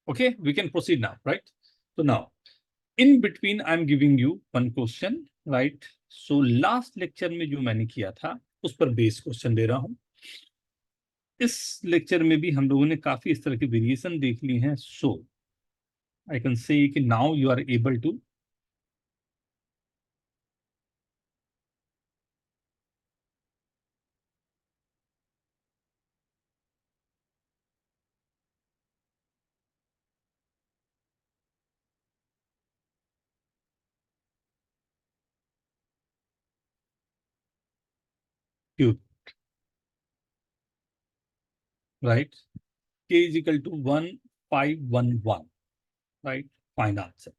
Speaker 1: Okay, we can proceed now, right? So now, in between, I'm giving you one question, right? So last lecture में जो मैंने किया था उस पर बेस क्वेश्चन दे रहा हूं. इस लेक्चर में भी हम लोगों ने काफी इस तरह की वेरिएशन देख ली हैं. सो आई कैन से कि now you are able to right? K is equal to 1511, right? Find answer.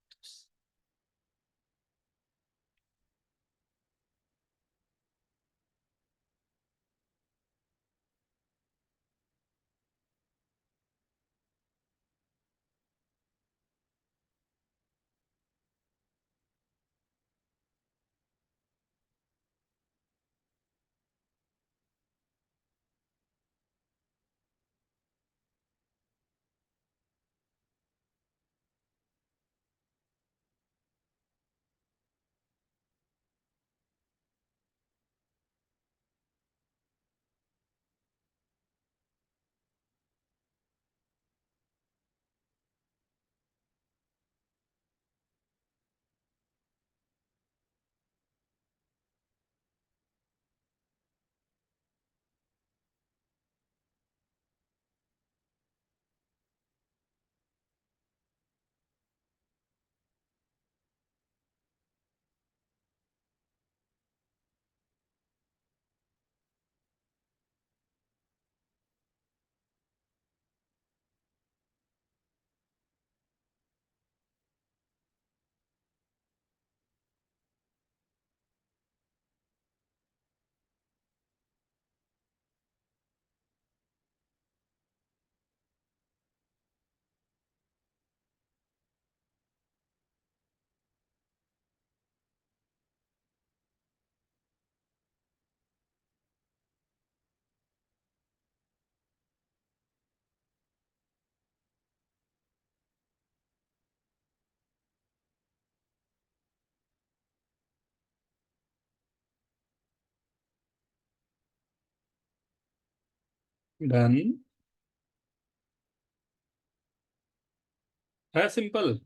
Speaker 1: Done. है सिंपल.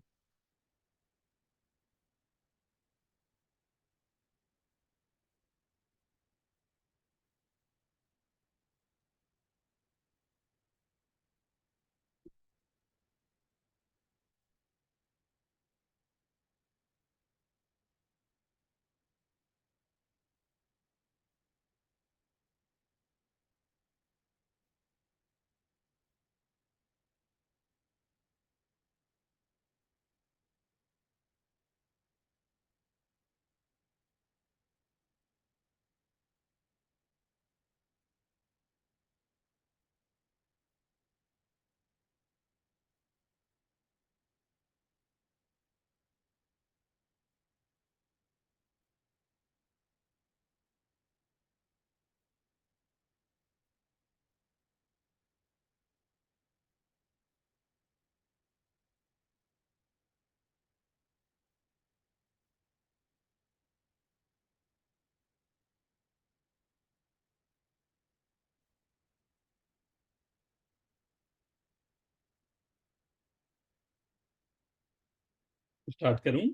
Speaker 1: स्टार्ट करूं.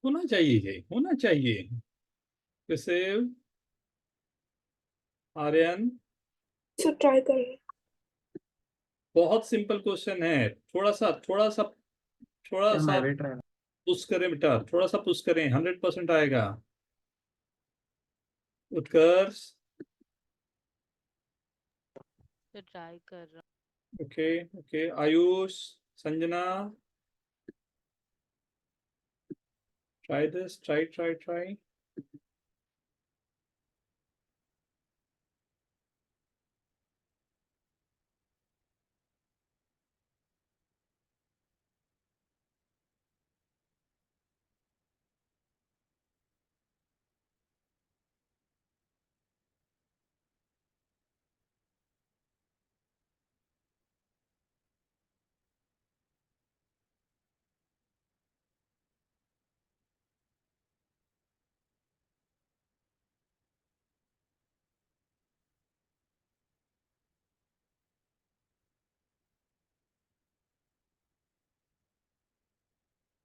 Speaker 1: होना चाहिए, ये होना चाहिए. जैसे आर्यन,
Speaker 7: सर ट्राई कर रहे हैं.
Speaker 1: बहुत सिंपल क्वेश्चन है. थोड़ा
Speaker 5: मैं
Speaker 1: सा
Speaker 5: भी ट्राई.
Speaker 1: पुश करें बेटा, थोड़ा सा पुश करें, 100% आएगा. उत्कर्ष.
Speaker 9: ट्राई कर रहा
Speaker 1: okay okay. Ayush, Sanjana, try this, try.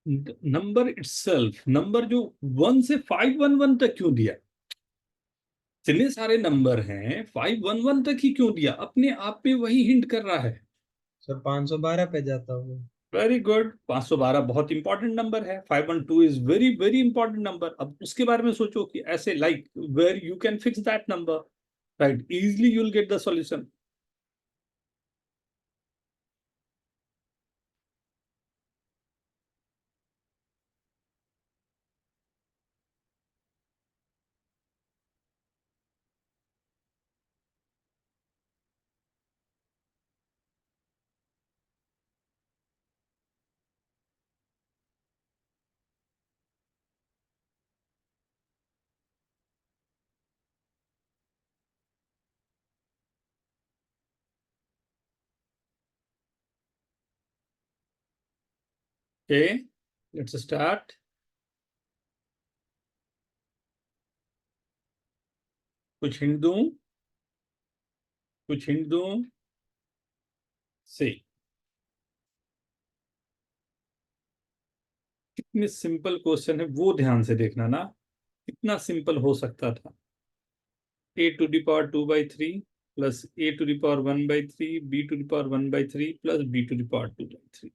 Speaker 1: Number itself, number जो 1 से 511 तक क्यों दिया? इतने सारे नंबर हैं, 511 तक ही क्यों दिया? अपने आप पे वही हिंट कर रहा है.
Speaker 8: सर 512 पे जाता हूँ.
Speaker 1: Very good. 512 बहुत इंपॉर्टेंट नंबर है. 512 is very very important number. अब उसके बारे में सोचो कि ऐसे like where you can fix that number, right? Easily you'll get the solution. Okay, let's start. कुछ हिंट दूं? कुछ हिंट दूं? से कितने सिंपल क्वेश्चन है वो ध्यान से देखना ना, कितना सिंपल हो सकता था. a to the power 2 by 3 plus a to the power 1 by 3 b to the power 1 by 3 plus b to the power 2 by 3.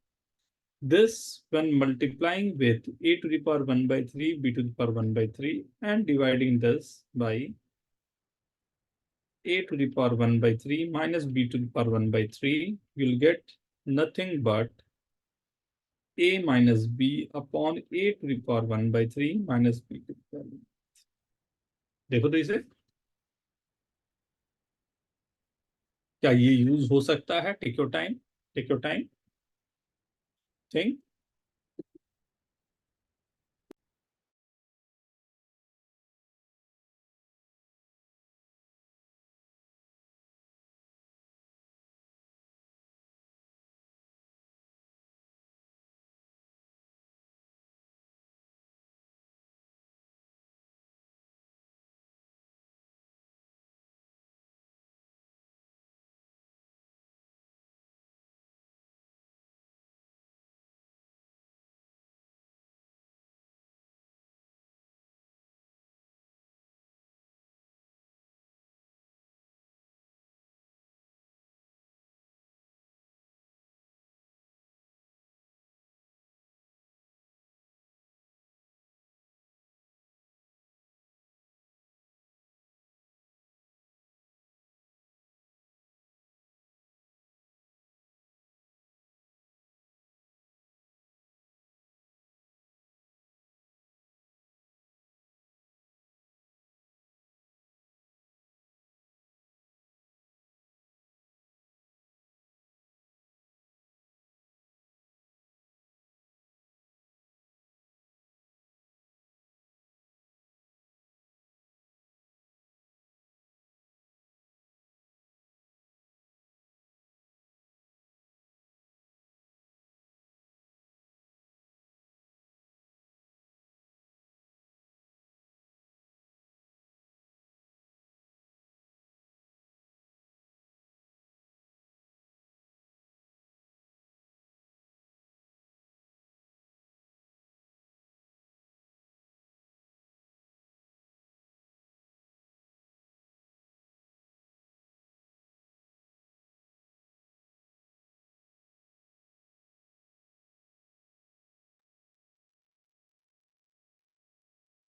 Speaker 1: This, when multiplying with a to the power 1 by 3, b to the power 1 by 3, and dividing this by a to the power 1 by 3 minus b to the power 1 by 3, you'll get nothing but a minus b upon a to the power 1 by 3 minus b to the power 1. देखो तो इसे, क्या ये use हो सकता है? Take your time, take your time, think.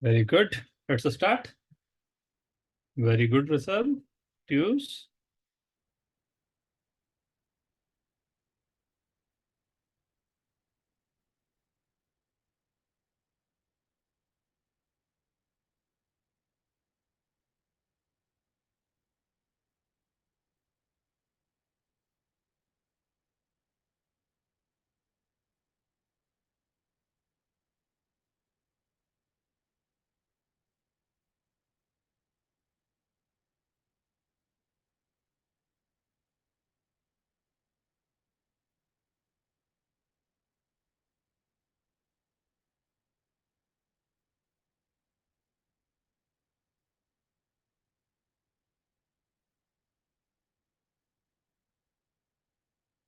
Speaker 1: Very good. Let's start. Very good, Rishabh. Tues.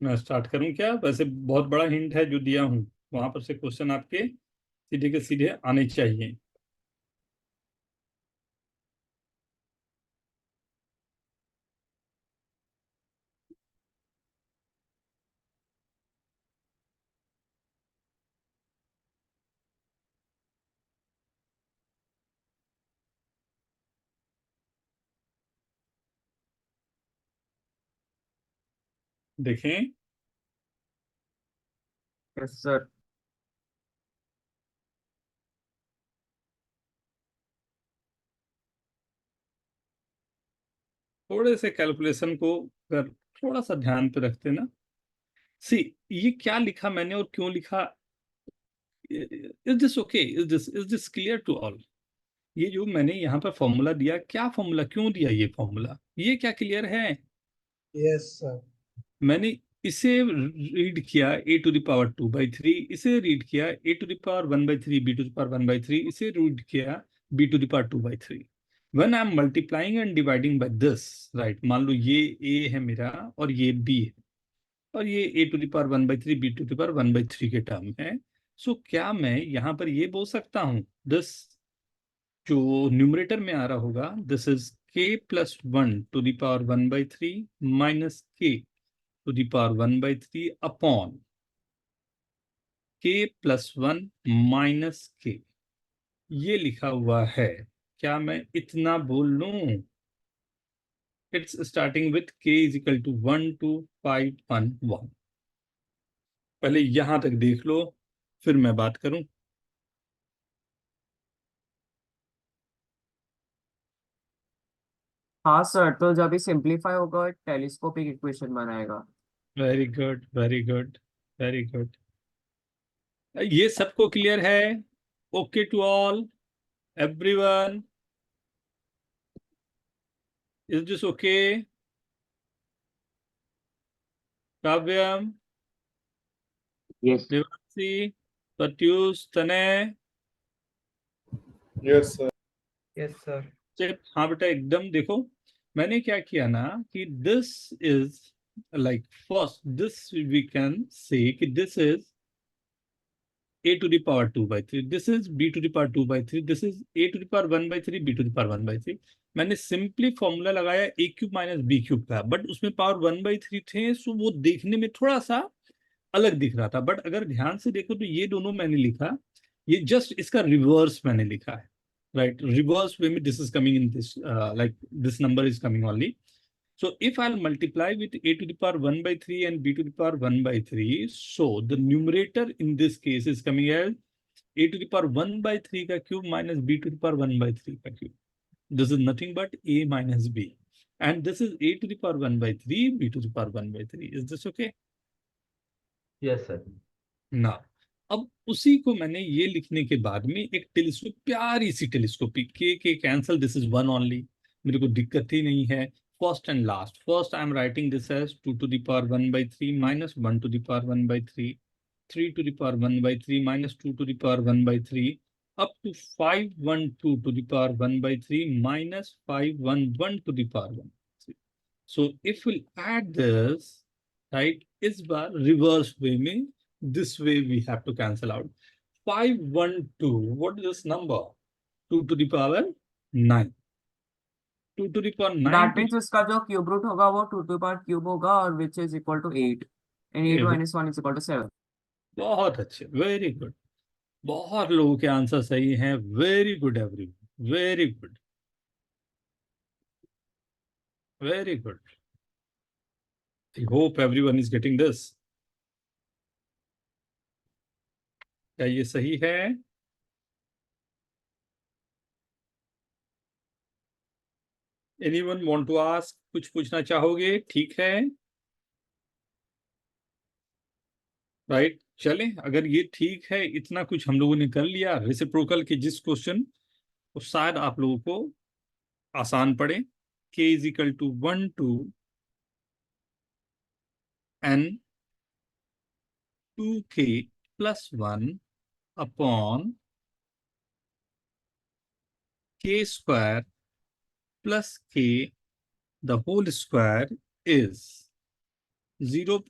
Speaker 1: मैं start करूं क्या? वैसे बहुत बड़ा हिंट है जो दिया हूं, वहां पर से क्वेश्चन आपके सीधे के सीधे आने चाहिए. देखें,
Speaker 5: यस सर।
Speaker 1: थोड़े से कैलकुलेशन को अगर थोड़ा सा ध्यान पे रखते ना, सी ये क्या लिखा मैंने और क्यों लिखा, is this okay, is this clear to all? ये जो मैंने यहाँ पर फॉर्मूला दिया, क्या फॉर्मूला, क्यों दिया ये फॉर्मूला, ये क्या क्लियर है?
Speaker 8: Yes, sir.
Speaker 1: मैंने इसे रीड किया a⁻²/3, इसे रीड किया a⁻1/3 b⁻1/3, इसे रीड किया b⁻2/3। When I am multiplying and dividing by this, right, मान लो ये a है मेरा और ये b है, और ये a⁻1/3 b⁻1/3 के टर्म है। सो क्या मैं यहाँ पर ये बोल सकता हूँ, दिस जो न्यूमरेटर में आ रहा होगा, this is k+1⁻1/3 minus k⁻1/3 upon k+1 minus k, ये लिखा हुआ है। क्या मैं इतना बोल लूं? It's starting with k = 1 to 5 1 1। पहले यहां तक देख लो, फिर मैं बात करूं।
Speaker 5: हाँ सर, तो जब ये सिंप्लीफाई होगा टेलीस्कोपिक इक्वेशन बनाएगा।
Speaker 1: Very good, very good, very good. ये सबको क्लियर है? Okay to all, everyone, is this okay? Kavyam,
Speaker 2: Yes.
Speaker 1: Devanshi, Pratyush, Tanay,
Speaker 8: Yes, sir. Yes, sir.
Speaker 1: हाँ बेटा एकदम। देखो मैंने क्या किया ना कि this is like first, this we can say कि this is a⁻2/3, this is b⁻2/3, this is a⁻1/3 b⁻1/3। मैंने सिंपली फॉर्मूला लगाया a³ - b³ का, बट उसमें पावर 1/3 थे, सो वो देखने में थोड़ा सा अलग दिख रहा था। बट अगर ध्यान से देखो तो ये दोनों मैंने लिखा, ये जस्ट इसका रिवर्स मैंने लिखा है, राइट? रिवर्स वे में this is coming in this, like this number is coming only. So if I'll multiply with a⁻1/3 and b⁻1/3, so the numerator in this case is coming as a⁻1/3 का cube minus b⁻1/3 का cube. This is nothing but a minus b. And this is a⁻1/3 b⁻1/3. Is this okay?
Speaker 8: Yes, sir.
Speaker 1: ना, अब उसी को मैंने ये लिखने के बाद में एक टेलीस्कोप, प्यारी सी टेलीस्कोप, के cancel, this is one only, मेरे को दिक्कत ही नहीं है। First and last, first I am writing this as 2⁻1/3 minus 1⁻1/3, 3⁻1/3 minus 2⁻1/3, up to 512⁻1/3 minus 511⁻1/3. So if we'll add this, right, इस बार रिवर्स वे में, this way we have to cancel out 512, what is this number? 2 to the power 9, 2 to the power 9
Speaker 5: that
Speaker 1: to
Speaker 5: means इसका जो cube root होगा वो 2⁻³ होगा, और which is equal to 8, and 8
Speaker 1: the,
Speaker 5: minus 1 is equal to 7।
Speaker 1: बहुत अच्छे, very good, बहुत लोगों के आंसर सही हैं, very good everyone, very good, very good. I hope everyone is getting this. क्या ये सही है? एनीवन वांट टू आस्क, कुछ पूछना चाहोगे? ठीक है, राइट, चलें, अगर ये ठीक है, इतना कुछ हम लोगों ने कर लिया रेसिप्रोकल के जिस क्वेश्चन, वो शायद आप लोगों को आसान पड़े। k = 1 to n 2k plus 1 upon k square plus k the whole square is 0.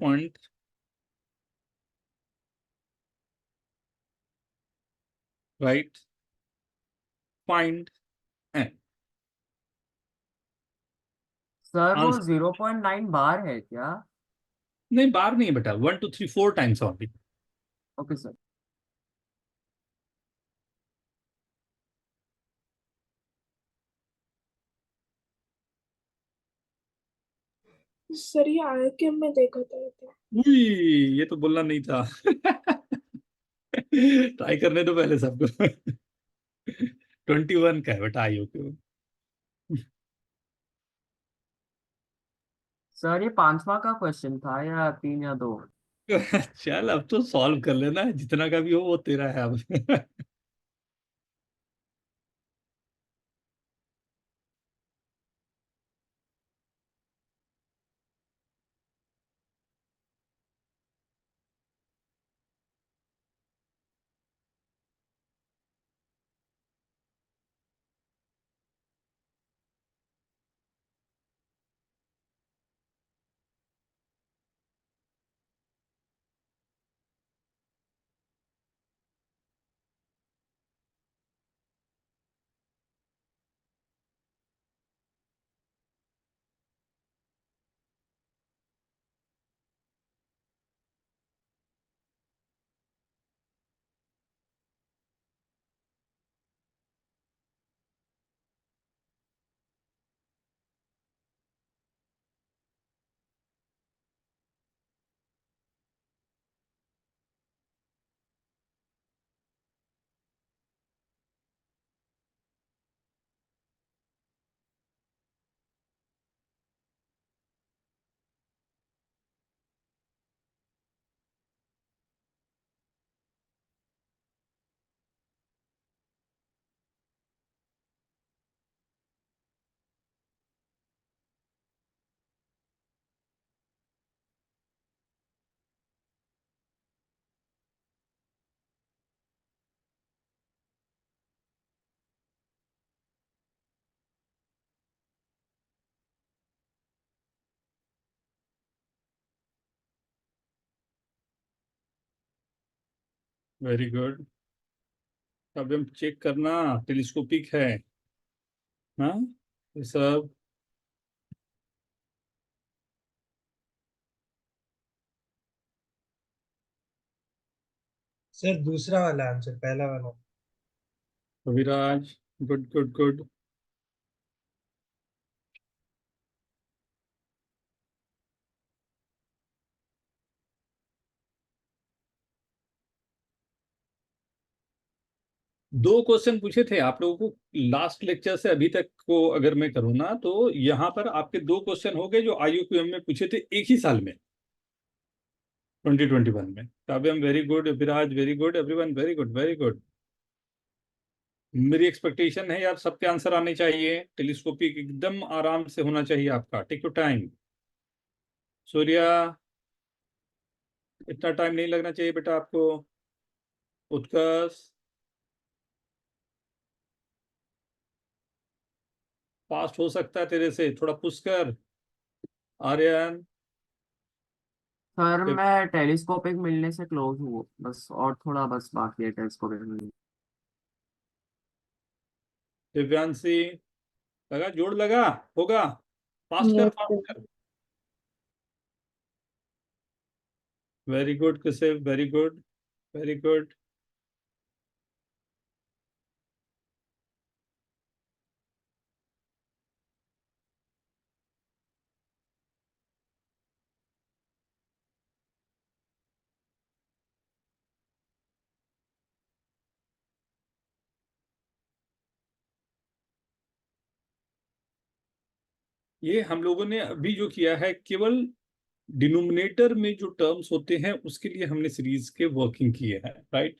Speaker 1: Right, find n।
Speaker 5: Sir वो
Speaker 1: आंसर
Speaker 5: 0.9 बार है क्या?
Speaker 1: नहीं, बार नहीं है बेटा, 1 2 3 4 times only.
Speaker 5: Okay sir.
Speaker 7: Sir ये आईक्यू में देखा था ये तो।
Speaker 1: उई, ये तो बोलना नहीं था। ट्राई करने दो पहले सबको। 21 का है बेटा आयु क्यों।
Speaker 5: सर ये 5वां का क्वेश्चन था या 3 या 2?
Speaker 1: चल अब तो सॉल्व कर लेना, जितना का भी हो वो तेरा है अब। Very good. अब हम चेक करना टेलीस्कोपिक है। हाँ, ये सब
Speaker 8: सर दूसरा वाला आंसर, पहला वाला।
Speaker 1: विराज, गुड गुड गुड। दो क्वेश्चन पूछे थे आप लोगों को लास्ट लेक्चर से अभी तक को अगर मैं करूँ ना, तो यहाँ पर आपके दो क्वेश्चन हो गए जो IUQM में पूछे थे एक ही साल में, 2021 में। Kavyam very good, Viraj very good, everyone very good very good. मेरी एक्सपेक्टेशन है यार सबके आंसर आने चाहिए। टेलीस्कोपिक एकदम आराम से होना चाहिए आपका। Take your time. सूर्या, इतना टाइम नहीं लगना चाहिए बेटा आपको। उत्कर्ष, फास्ट हो सकता है तेरे से, थोड़ा पुश कर। आर्यन,
Speaker 5: सर मैं टेलीस्कोपिक मिलने से क्लोज हूँ बस, और थोड़ा बस बाकी है टेलीस्कोपिक मिलने।
Speaker 1: दिव्यांशी, लगा जोड़ लगा, होगा। फास्ट कर
Speaker 3: Yes, sir.
Speaker 1: फास्ट कर। वेरी गुड किसे, वेरी गुड वेरी गुड। ये हम लोगों ने अभी जो किया है केवल डिनोमिनेटर में जो टर्म्स होते हैं उसके लिए हमने सीरीज के वर्किंग किए हैं, राइट।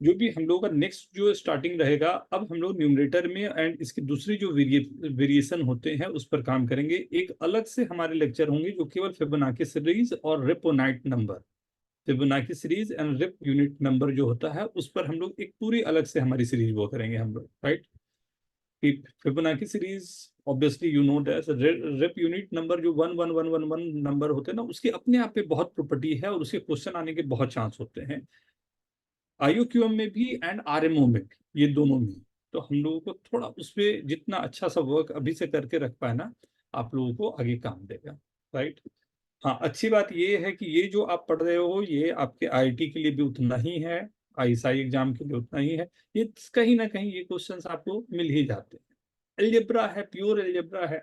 Speaker 1: जो भी हम लोगों का नेक्स्ट जो स्टार्टिंग रहेगा, अब हम लोग न्यूमरेटर में एंड इसके दूसरी जो वेरिएशन होते हैं उस पर काम करेंगे। एक अलग से हमारे लेक्चर होंगे जो केवल फिबोनाची सीरीज और repunit number, Fibonacci series and repunit number जो होता है उस पर हम लोग एक पूरी अलग से हमारी सीरीज वो करेंगे हम लोग, right. Fibonacci series obviously you know that repunit number जो 11111 नंबर होते हैं ना, उसके अपने आप पे बहुत प्रॉपर्टी है और उसके क्वेश्चन आने के बहुत चांस होते हैं, IUQM में भी एंड RMO में भी, ये दोनों में। तो हम लोगों को थोड़ा उस पर जितना अच्छा सा वर्क अभी से करके रख पाए ना, आप लोगों को आगे काम देगा, राइट। हाँ, अच्छी बात ये है कि ये जो आप पढ़ रहे हो ये आपके IIT के लिए भी उतना ही है, ISI एग्जाम के लिए उतना ही है। ये कहीं ना कहीं ये क्वेश्चंस आपको मिल ही जाते हैं। एल्जेब्रा है, प्योर एल्जेब्रा है,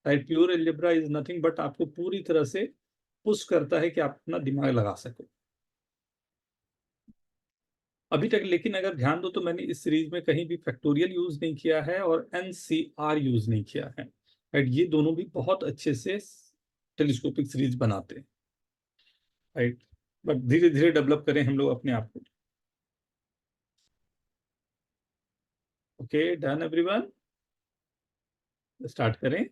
Speaker 1: right. Pure algebra is nothing but आपको पूरी तरह से पुश करता है कि आप अपना दिमाग लगा सको अभी तक। लेकिन अगर ध्यान दो तो मैंने इस सीरीज में कहीं भी फैक्टोरियल यूज नहीं किया है और एनसीआर यूज नहीं किया है, राइट। ये दोनों भी बहुत अच्छे से टेलीस्कोपिक सीरीज बनाते हैं, राइट। बट धीरे धीरे डेवलप करें हम लोग अपने आप को। ओके, डन एवरीवन, स्टार्ट करें।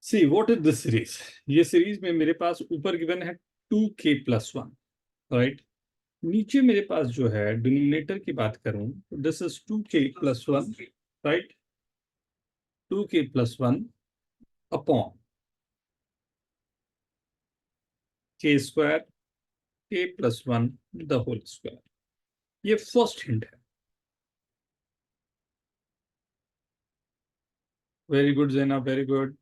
Speaker 1: See what is this series. ये सीरीज में मेरे पास ऊपर गिवन है 2k+1, राइट। नीचे मेरे पास जो है डिनोमिनेटर की बात करूं तो this is 2k+1, right. 2k+1 upon k² k+1 the whole square. ये फर्स्ट हिंट है। Very good Jaina, very good.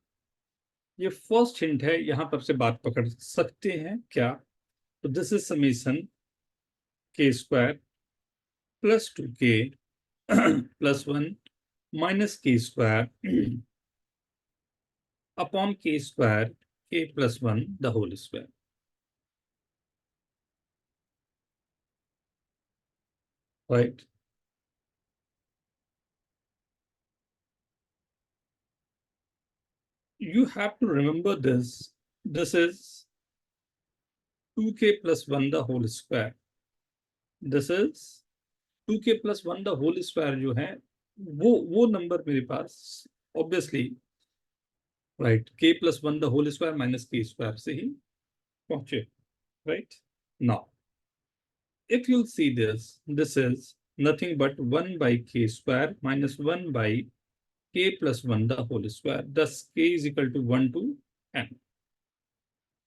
Speaker 1: ये फर्स्ट हिंट है, यहां पर से बात पकड़ सकते हैं क्या? तो this is summation k² + 2k +1 - k² upon k² k+1 the whole square, right. You have to remember this. This is 2k+1 the whole square. This is 2k+1 the whole square जो है वो नंबर मेरे पास obviously, right, k+1 the whole square - k² से ही पहुंचे, right. Now if you'll see this is nothing but 1/k² - 1/k+1 the whole square, thus k is equal to 1 to n।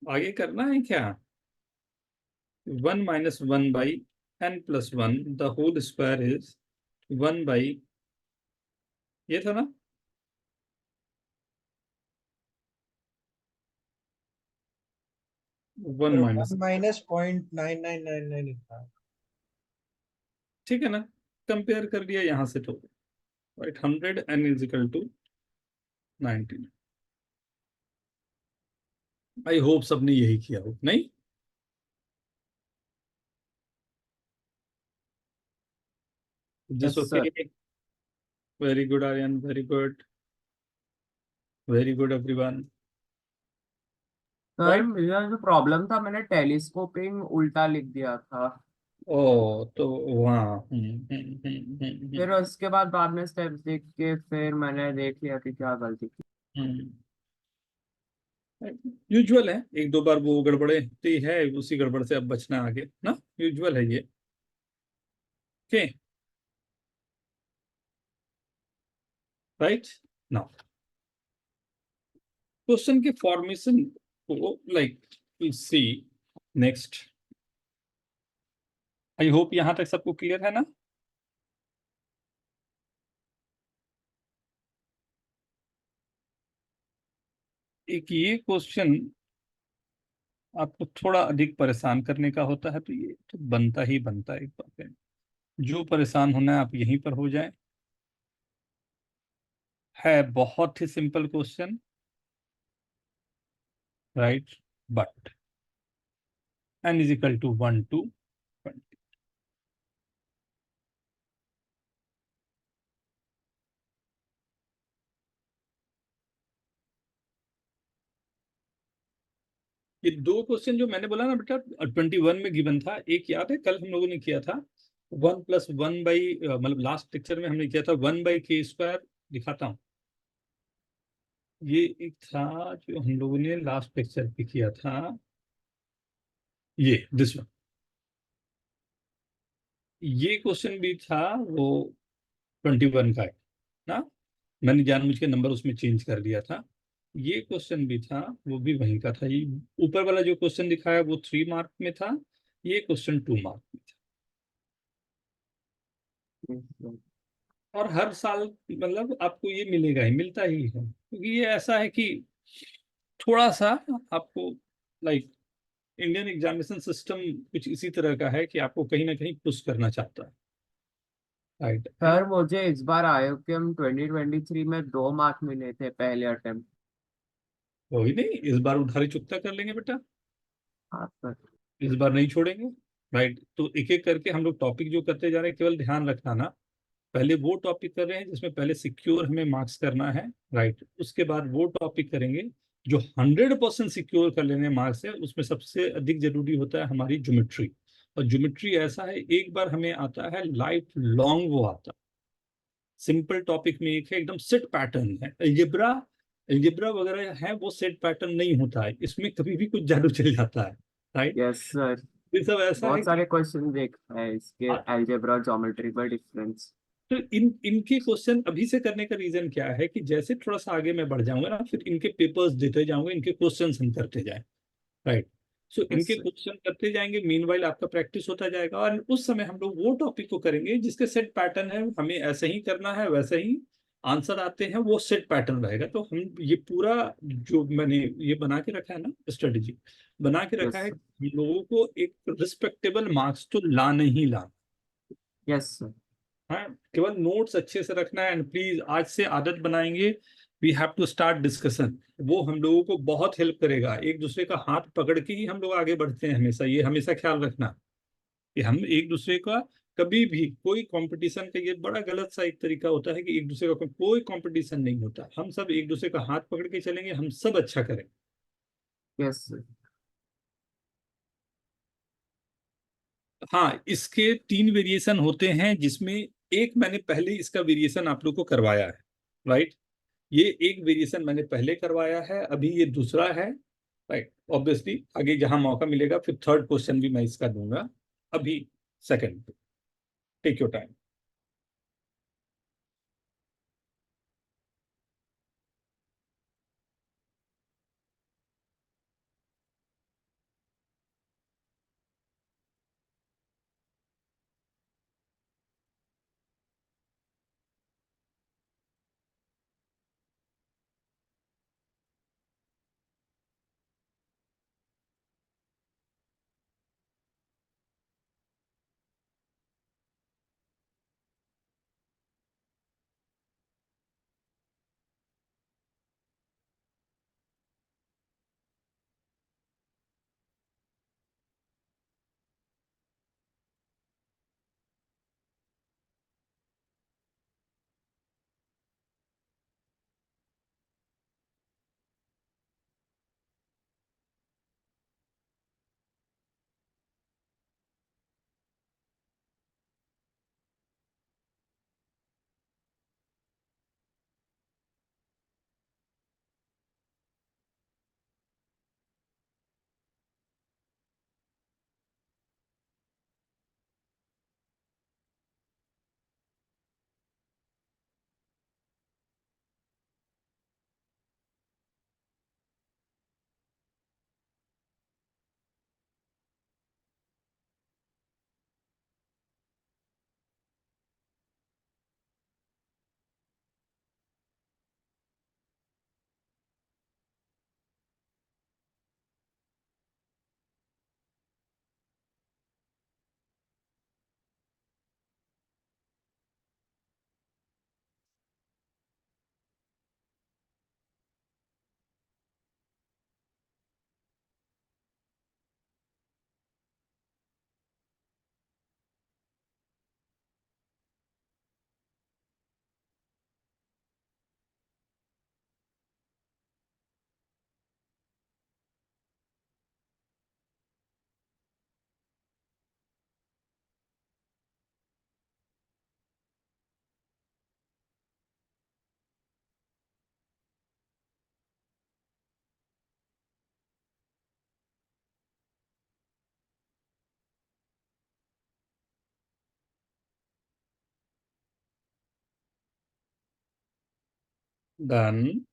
Speaker 1: आगे करना है क्या? 1 - 1/n+1 the whole square is 1 by, ये था ना, 1 minus,
Speaker 8: -0.9999 था।
Speaker 1: ठीक है ना। कंपेयर कर लिया यहां से तो, right. 100 n is equal to 90। I hope सबने यही किया हो, नहीं? This
Speaker 5: Yes, sir.
Speaker 1: Okay? Very good Aryan, very good, very good everyone,
Speaker 5: sir
Speaker 1: right.
Speaker 5: मेरा जो प्रॉब्लम था, मैंने टेलीस्कोपिंग उल्टा लिख दिया था।
Speaker 1: ओ तो वहाँ
Speaker 5: फिर उसके बाद में स्टेप्स देख के फिर मैंने देख लिया कि क्या गलती की।
Speaker 1: यूजुअल है, एक दो बार वो गड़बड़ती है, उसी गड़बड़ से अब बचना आगे ना, यूजुअल है ये। Okay, right. नाउ क्वेश्चन के फॉर्मेशन को like see next. I hope यहां तक सबको क्लियर है ना? एक ये क्वेश्चन आपको थोड़ा अधिक परेशान करने का होता है, तो ये तो बनता ही बनता है एक बात है। जो परेशान होना है आप यहीं पर हो जाए। है बहुत ही simple question, right. But n is equal to 1 to 20। ये दो क्वेश्चन जो मैंने बोला ना बेटा 21 में गिवन था, एक याद है कल हम लोगों ने किया था 1+1 मतलब लास्ट लेक्चर में हमने किया था 1/k²। दिखाता हूँ, ये एक था जो हम लोगों ने लास्ट लेक्चर पे किया था, ये दिस वन। ये क्वेश्चन भी था वो 21 का है ना, मैंने जानबूझ के नंबर उसमें चेंज कर दिया था। ये क्वेश्चन भी था, वो भी वहीं का था। ये ऊपर वाला जो क्वेश्चन दिखाया वो 3 मार्क में था, ये क्वेश्चन 2 मार्क में था। और हर साल मतलब आपको ये मिलेगा ही, मिलता ही है, क्योंकि ये ऐसा है कि थोड़ा सा आपको लाइक इंडियन एग्जामिनेशन सिस्टम कुछ इसी तरह का है कि आपको कहीं ना कहीं पुश करना चाहता है, राइट।
Speaker 5: सर मुझे इस बार आयोक्यम 2023 में 2 मार्क मिले थे पहले अटेम्प्ट।
Speaker 1: कोई नहीं, इस बार उधारी चुकता कर लेंगे बेटा,
Speaker 5: हाँ सर।
Speaker 1: इस बार नहीं छोड़ेंगे, राइट। तो एक एक करके हम लोग टॉपिक जो करते जा रहे हैं, केवल ध्यान रखना ना, पहले वो टॉपिक कर रहे हैं जिसमें पहले सिक्योर हमें मार्क्स करना है, राइट। उसके बाद वो टॉपिक करेंगे जो 100% सिक्योर कर लेने मार्क्स है। उसमें सबसे अधिक जरूरी होता है हमारी ज्योमेट्री, और ज्योमेट्री ऐसा है एक बार हमें आता है लाइफ लॉन्ग वो आता है। सिंपल टॉपिक में एक है एकदम सेट पैटर्न है, अलजेब्रा अलजेब्रा वगैरह है वो सेट पैटर्न नहीं होता है, इसमें कभी भी कुछ जादू चल जाता है, राइट।
Speaker 5: Yes sir.
Speaker 1: ये सब ऐसा है
Speaker 5: बहुत
Speaker 1: कि
Speaker 5: सारे क्वेश्चन देखा है इसके अलजेब्रा ज्योमेट्री पर डिफरेंस।
Speaker 1: तो इनके क्वेश्चन अभी से करने का रीजन क्या है कि जैसे थोड़ा सा आगे मैं बढ़ जाऊंगा ना, फिर इनके पेपर्स देते जाऊंगा, इनके क्वेश्चन हम करते जाए, राइट। सो
Speaker 5: यस
Speaker 1: इनके
Speaker 5: सर।
Speaker 1: क्वेश्चन करते जाएंगे, मीनवाइल आपका प्रैक्टिस होता जाएगा, और उस समय हम लोग वो टॉपिक को करेंगे जिसके सेट पैटर्न है, हमें ऐसे ही करना है, वैसे ही आंसर आते हैं, वो सेट पैटर्न रहेगा। तो हम ये पूरा जो मैंने ये बना के रखा है ना, स्ट्रेटेजी बना के रखा
Speaker 5: यस
Speaker 1: है,
Speaker 5: सर।
Speaker 1: हम लोगों को एक रिस्पेक्टेबल मार्क्स तो लाना ही लाना।
Speaker 5: Yes sir.
Speaker 1: हाँ, केवल नोट्स अच्छे से रखना है, एंड प्लीज आज से आदत बनाएंगे, we have to start discussion. वो हम लोगों को बहुत हेल्प करेगा, एक दूसरे का हाथ पकड़ के ही हम लोग आगे बढ़ते हैं हमेशा, ये हमेशा ख्याल रखना कि हम एक दूसरे का कभी भी कोई कंपटीशन का, ये बड़ा गलत सा एक तरीका होता है कि एक दूसरे का कोई कंपटीशन नहीं होता, हम सब एक दूसरे का हाथ पकड़ के चलेंगे, हम सब अच्छा करें।
Speaker 5: Yes sir.
Speaker 1: हाँ, इसके 3 वेरिएशन होते हैं, जिसमें एक मैंने पहले इसका वेरिएशन आप लोग को करवाया है, राइट। ये एक वेरिएशन मैंने पहले करवाया है, अभी ये दूसरा है, राइट। ऑब्वियसली आगे जहां मौका मिलेगा फिर थर्ड क्वेश्चन भी मैं इसका दूंगा, अभी second, take your time. Done.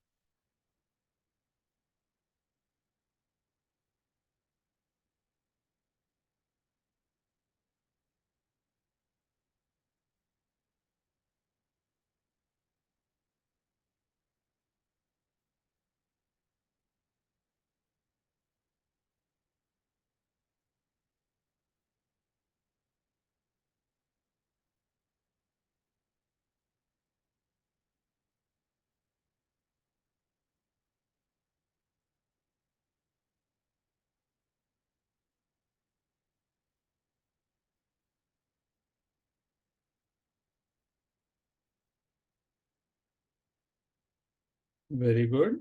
Speaker 1: Very good.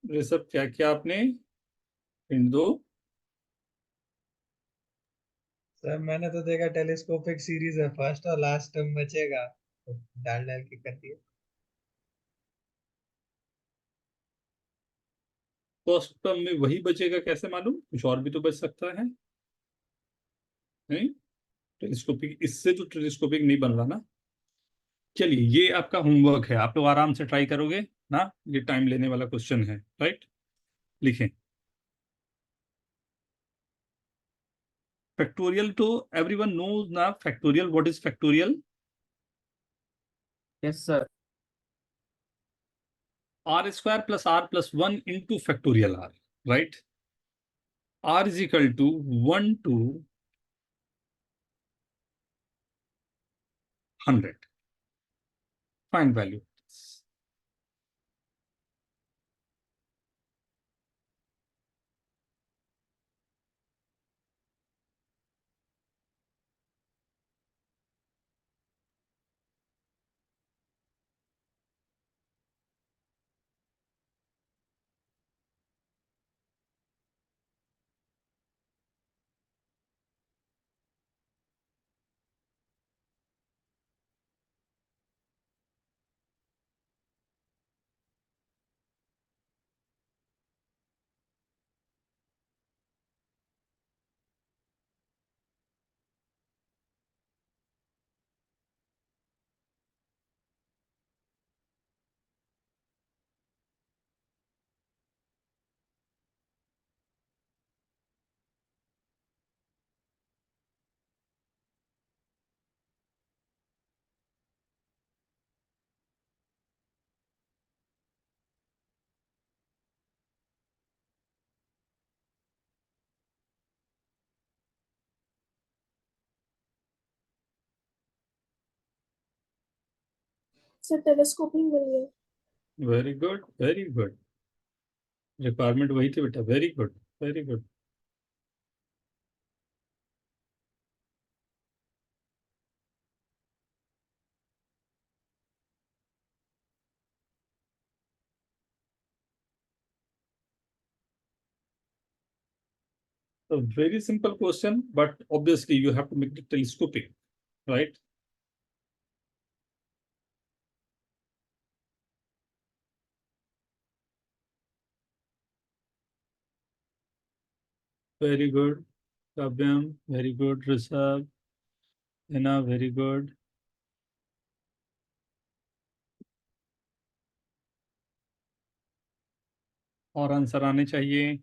Speaker 1: ये सब क्या किया आपने? इन दो
Speaker 8: सर मैंने तो देखा टेलीस्कोपिक सीरीज है, फर्स्ट और लास्ट टर्म बचेगा तो डाल डाल के कर दिया।
Speaker 1: फर्स्ट टर्म में वही बचेगा, कैसे मालूम? कुछ और भी तो बच सकता है, नहीं? टेलीस्कोपिक, इससे तो टेलीस्कोपिक नहीं बन रहा ना। चलिए, ये आपका होमवर्क है, आप लोग आराम से ट्राई करोगे ना। ये टाइम लेने वाला क्वेश्चन है, राइट? लिखें फैक्टोरियल। तो एवरीवन नोज ना factorial, what is factorial?
Speaker 5: Yes sir.
Speaker 1: R square plus r plus one into factorial r, right? R is equal to 1 to 100. Find value.
Speaker 7: Sir telescoping मिल गया।
Speaker 1: Very good, very good. Requirement वही थी बेटा, very good, very good. A very simple question, but obviously you have to make it telescopic, right? Very good, Kavyam. Very good, Rishabh. Hina, very good. और answer आने चाहिए।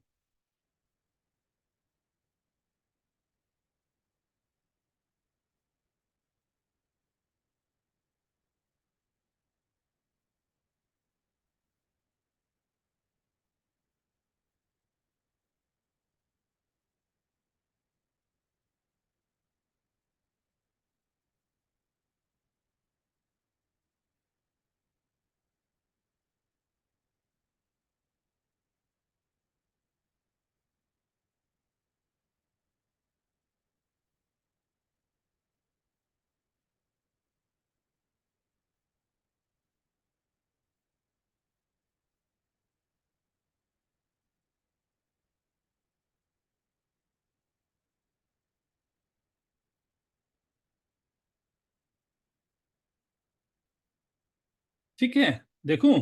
Speaker 1: ठीक है, देखूं?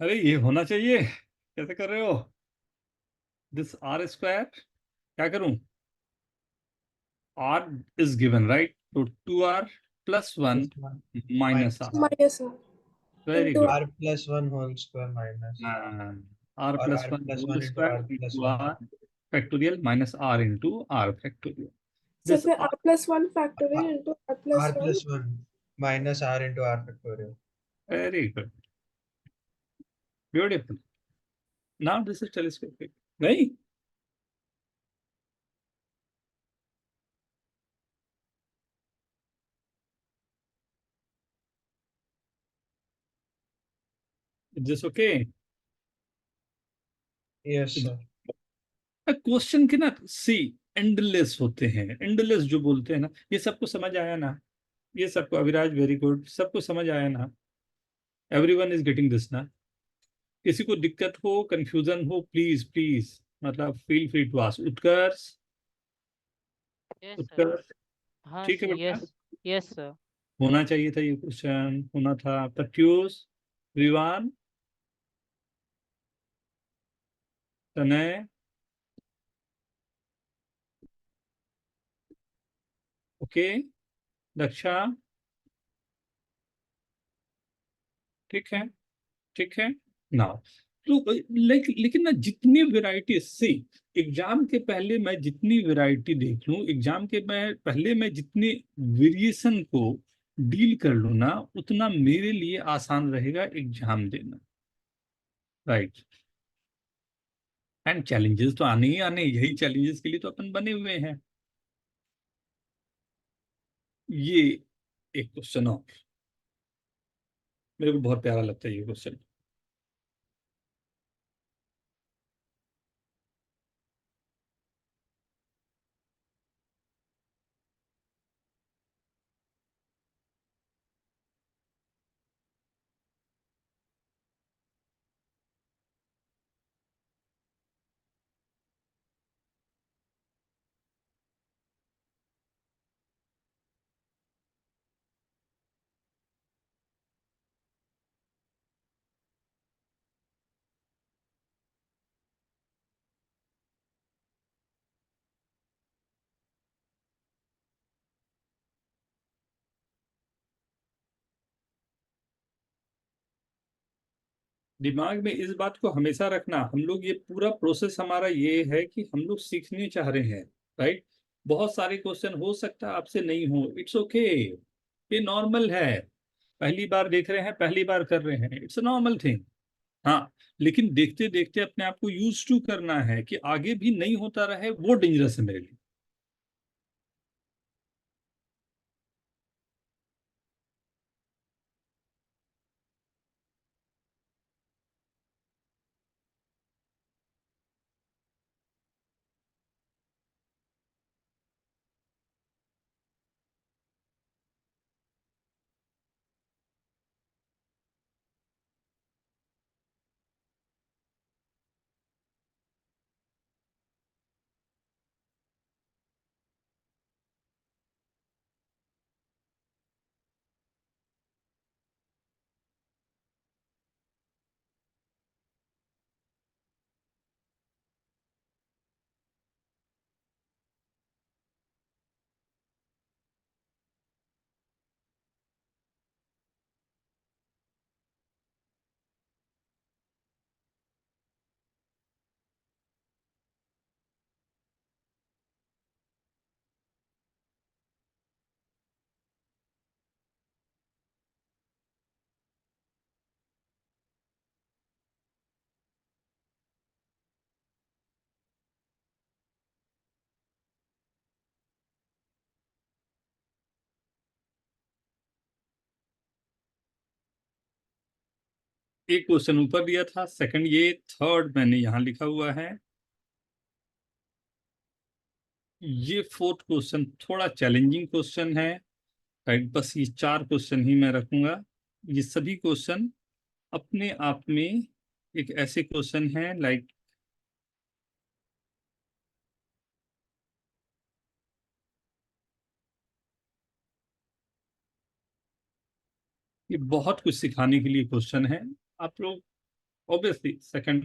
Speaker 1: अरे ये होना चाहिए, कैसे कर रहे हो? दिस आर स्क्वायर, क्या करूं? R is given, right? तो 2r plus 1 minus r.
Speaker 7: Minus sir
Speaker 1: Very
Speaker 7: into
Speaker 1: good.
Speaker 8: r plus 1 whole square minus
Speaker 1: R
Speaker 8: और
Speaker 1: plus
Speaker 8: r
Speaker 1: 1
Speaker 8: plus
Speaker 1: whole
Speaker 8: 1 into
Speaker 1: square
Speaker 8: r plus
Speaker 1: into
Speaker 8: 1
Speaker 1: r factorial minus r into r factorial.
Speaker 7: So
Speaker 1: this
Speaker 7: say r plus 1 factorial into r plus
Speaker 8: R
Speaker 7: 1.
Speaker 8: plus 1 minus R into R factorial.
Speaker 1: very good, beautiful. Now this is telescopic, नहीं? Is this okay?
Speaker 8: Yes, sir.
Speaker 1: Question के ना सी endless होते हैं, endless जो बोलते हैं ना, ये सबको समझ आया ना? ये सबको, अविराज वेरी गुड, सबको समझ आया ना? एवरीवन इज गेटिंग दिस ना? किसी को दिक्कत हो, कंफ्यूजन हो, प्लीज प्लीज मतलब feel free to ask. Utkarsh,
Speaker 9: yes sir.
Speaker 1: Utkarsh
Speaker 9: हाँ
Speaker 1: ठीक है
Speaker 9: सर,
Speaker 1: बेटा?
Speaker 9: Yes yes sir.
Speaker 1: होना चाहिए था ये क्वेश्चन, होना था। प्रत्यूष, विवान, तनय, ओके, दक्षा, ठीक है, ठीक है ना? तो लेकिन ना जितनी वैरायटी सी, एग्जाम के पहले मैं जितनी वैरायटी देख लूं, एग्जाम के पहले मैं जितनी वेरिएशन को डील कर लूं ना, उतना मेरे लिए आसान रहेगा एग्जाम देना, राइट? एंड चैलेंजेस तो आने ही आने, यही चैलेंजेस के लिए तो अपन बने हुए हैं। ये एक क्वेश्चन और मेरे को बहुत प्यारा लगता है ये क्वेश्चन। दिमाग में इस बात को हमेशा रखना, हम लोग ये पूरा प्रोसेस हमारा ये है कि हम लोग सीखने चाह रहे हैं, राइट? बहुत सारे क्वेश्चन हो सकता है आपसे नहीं हो, इट्स ओके, ये नॉर्मल है। पहली बार देख रहे हैं, पहली बार कर रहे हैं, इट्स अ नॉर्मल थिंग। हाँ, लेकिन देखते देखते अपने आप को यूज टू करना है कि आगे भी नहीं होता रहे, वो डेंजरस है मेरे लिए। एक क्वेश्चन ऊपर दिया था, सेकंड ये, थर्ड मैंने यहाँ लिखा हुआ है। ये फोर्थ क्वेश्चन थोड़ा चैलेंजिंग क्वेश्चन है, राइट? बस ये चार क्वेश्चन ही मैं रखूंगा। ये सभी क्वेश्चन अपने आप में एक ऐसे क्वेश्चन हैं, लाइक ये बहुत कुछ सिखाने के लिए क्वेश्चन है। आप लोग obviously second,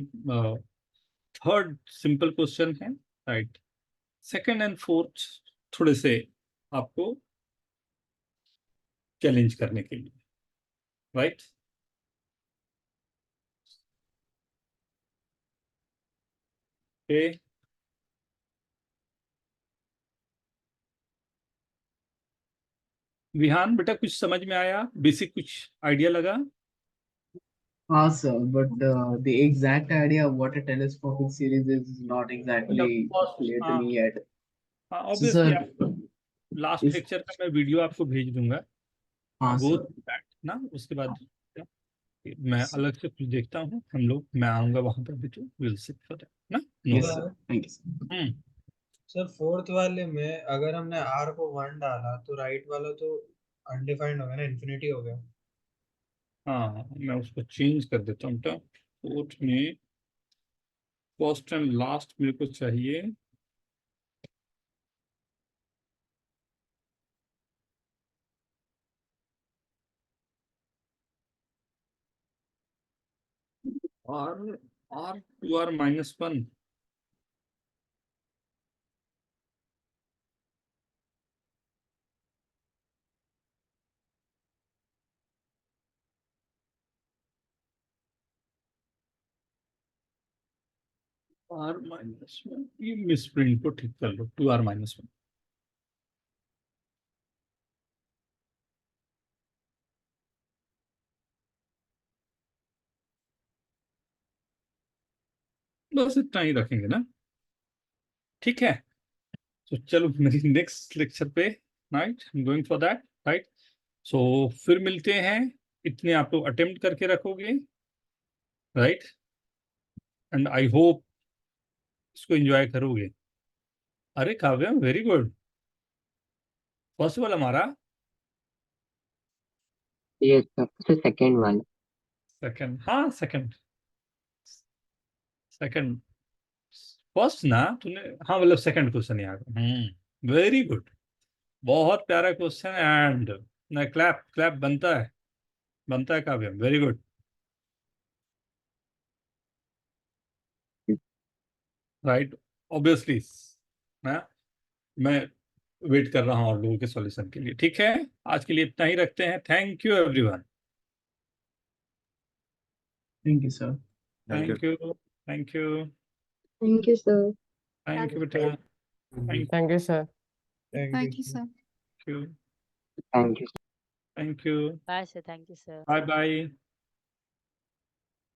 Speaker 1: third simple question है, राइट? सेकंड एंड फोर्थ थोड़े से आपको चैलेंज करने के लिए, राइट? ओके, विहान बेटा कुछ समझ में आया, बेसिक कुछ आइडिया लगा?
Speaker 10: Ah, sir, but the exact idea of what a telescopic series is not exactly clear to me yet.
Speaker 1: हाँ
Speaker 10: So,
Speaker 1: ऑब्वियसली
Speaker 10: sir,
Speaker 1: लास्ट
Speaker 10: इस-
Speaker 1: लेक्चर का मैं वीडियो आपको भेज दूंगा,
Speaker 10: हाँ
Speaker 1: गो
Speaker 10: सर,
Speaker 1: ना, उसके बाद मैं अलग से कुछ देखता हूँ, हम लोग, मैं आऊंगा वहां पर भी, तो विल सिट फॉर दैट ना। No
Speaker 10: yes sir, thank you sir.
Speaker 8: Sir fourth वाले में अगर हमने r को 1 डाला तो राइट वाला तो अनडिफाइंड हो गया ना, इन्फिनिटी हो गया।
Speaker 1: हाँ मैं उसको चेंज कर देता हूँ, तो फोर्थ में फर्स्ट एंड लास्ट मेरे को चाहिए r, r2r -1, r-1, ये मिसप्रिंट को ठीक कर लो, 2r -1। बस इतना ही रखेंगे ना, ठीक है। तो चलो मेरी नेक्स्ट लेक्चर पे, right, I am going for that, right. So फिर मिलते हैं, इतने आप लोग अटेम्प्ट करके रखोगे, राइट, एंड आई होप इसको एंजॉय करोगे। अरे काव्य, वेरी गुड, फर्स्ट वाला हमारा,
Speaker 2: Yes, sir. So second one.
Speaker 1: Second, हाँ सेकंड, सेकंड, फर्स्ट ना तूने, हाँ मतलब सेकंड क्वेश्चन याद, वेरी गुड, बहुत प्यारा क्वेश्चन, एंड ना क्लैप क्लैप बनता है काव्य, वेरी गुड, राइट, ऑब्वियसली मैं वेट कर रहा हूँ और लोगों के सॉल्यूशन के लिए, ठीक है। आज के लिए इतना ही रखते हैं, thank you everyone,
Speaker 10: Thank you sir.
Speaker 1: Thank you, thank you,
Speaker 3: Thank you, sir.
Speaker 1: Thank you बेटा, thank
Speaker 6: Thank you sir.
Speaker 8: Thank you sir.
Speaker 1: You,
Speaker 2: Thank you.
Speaker 1: Thank you,
Speaker 9: Bye, sir. Thank you, sir.
Speaker 1: Bye bye.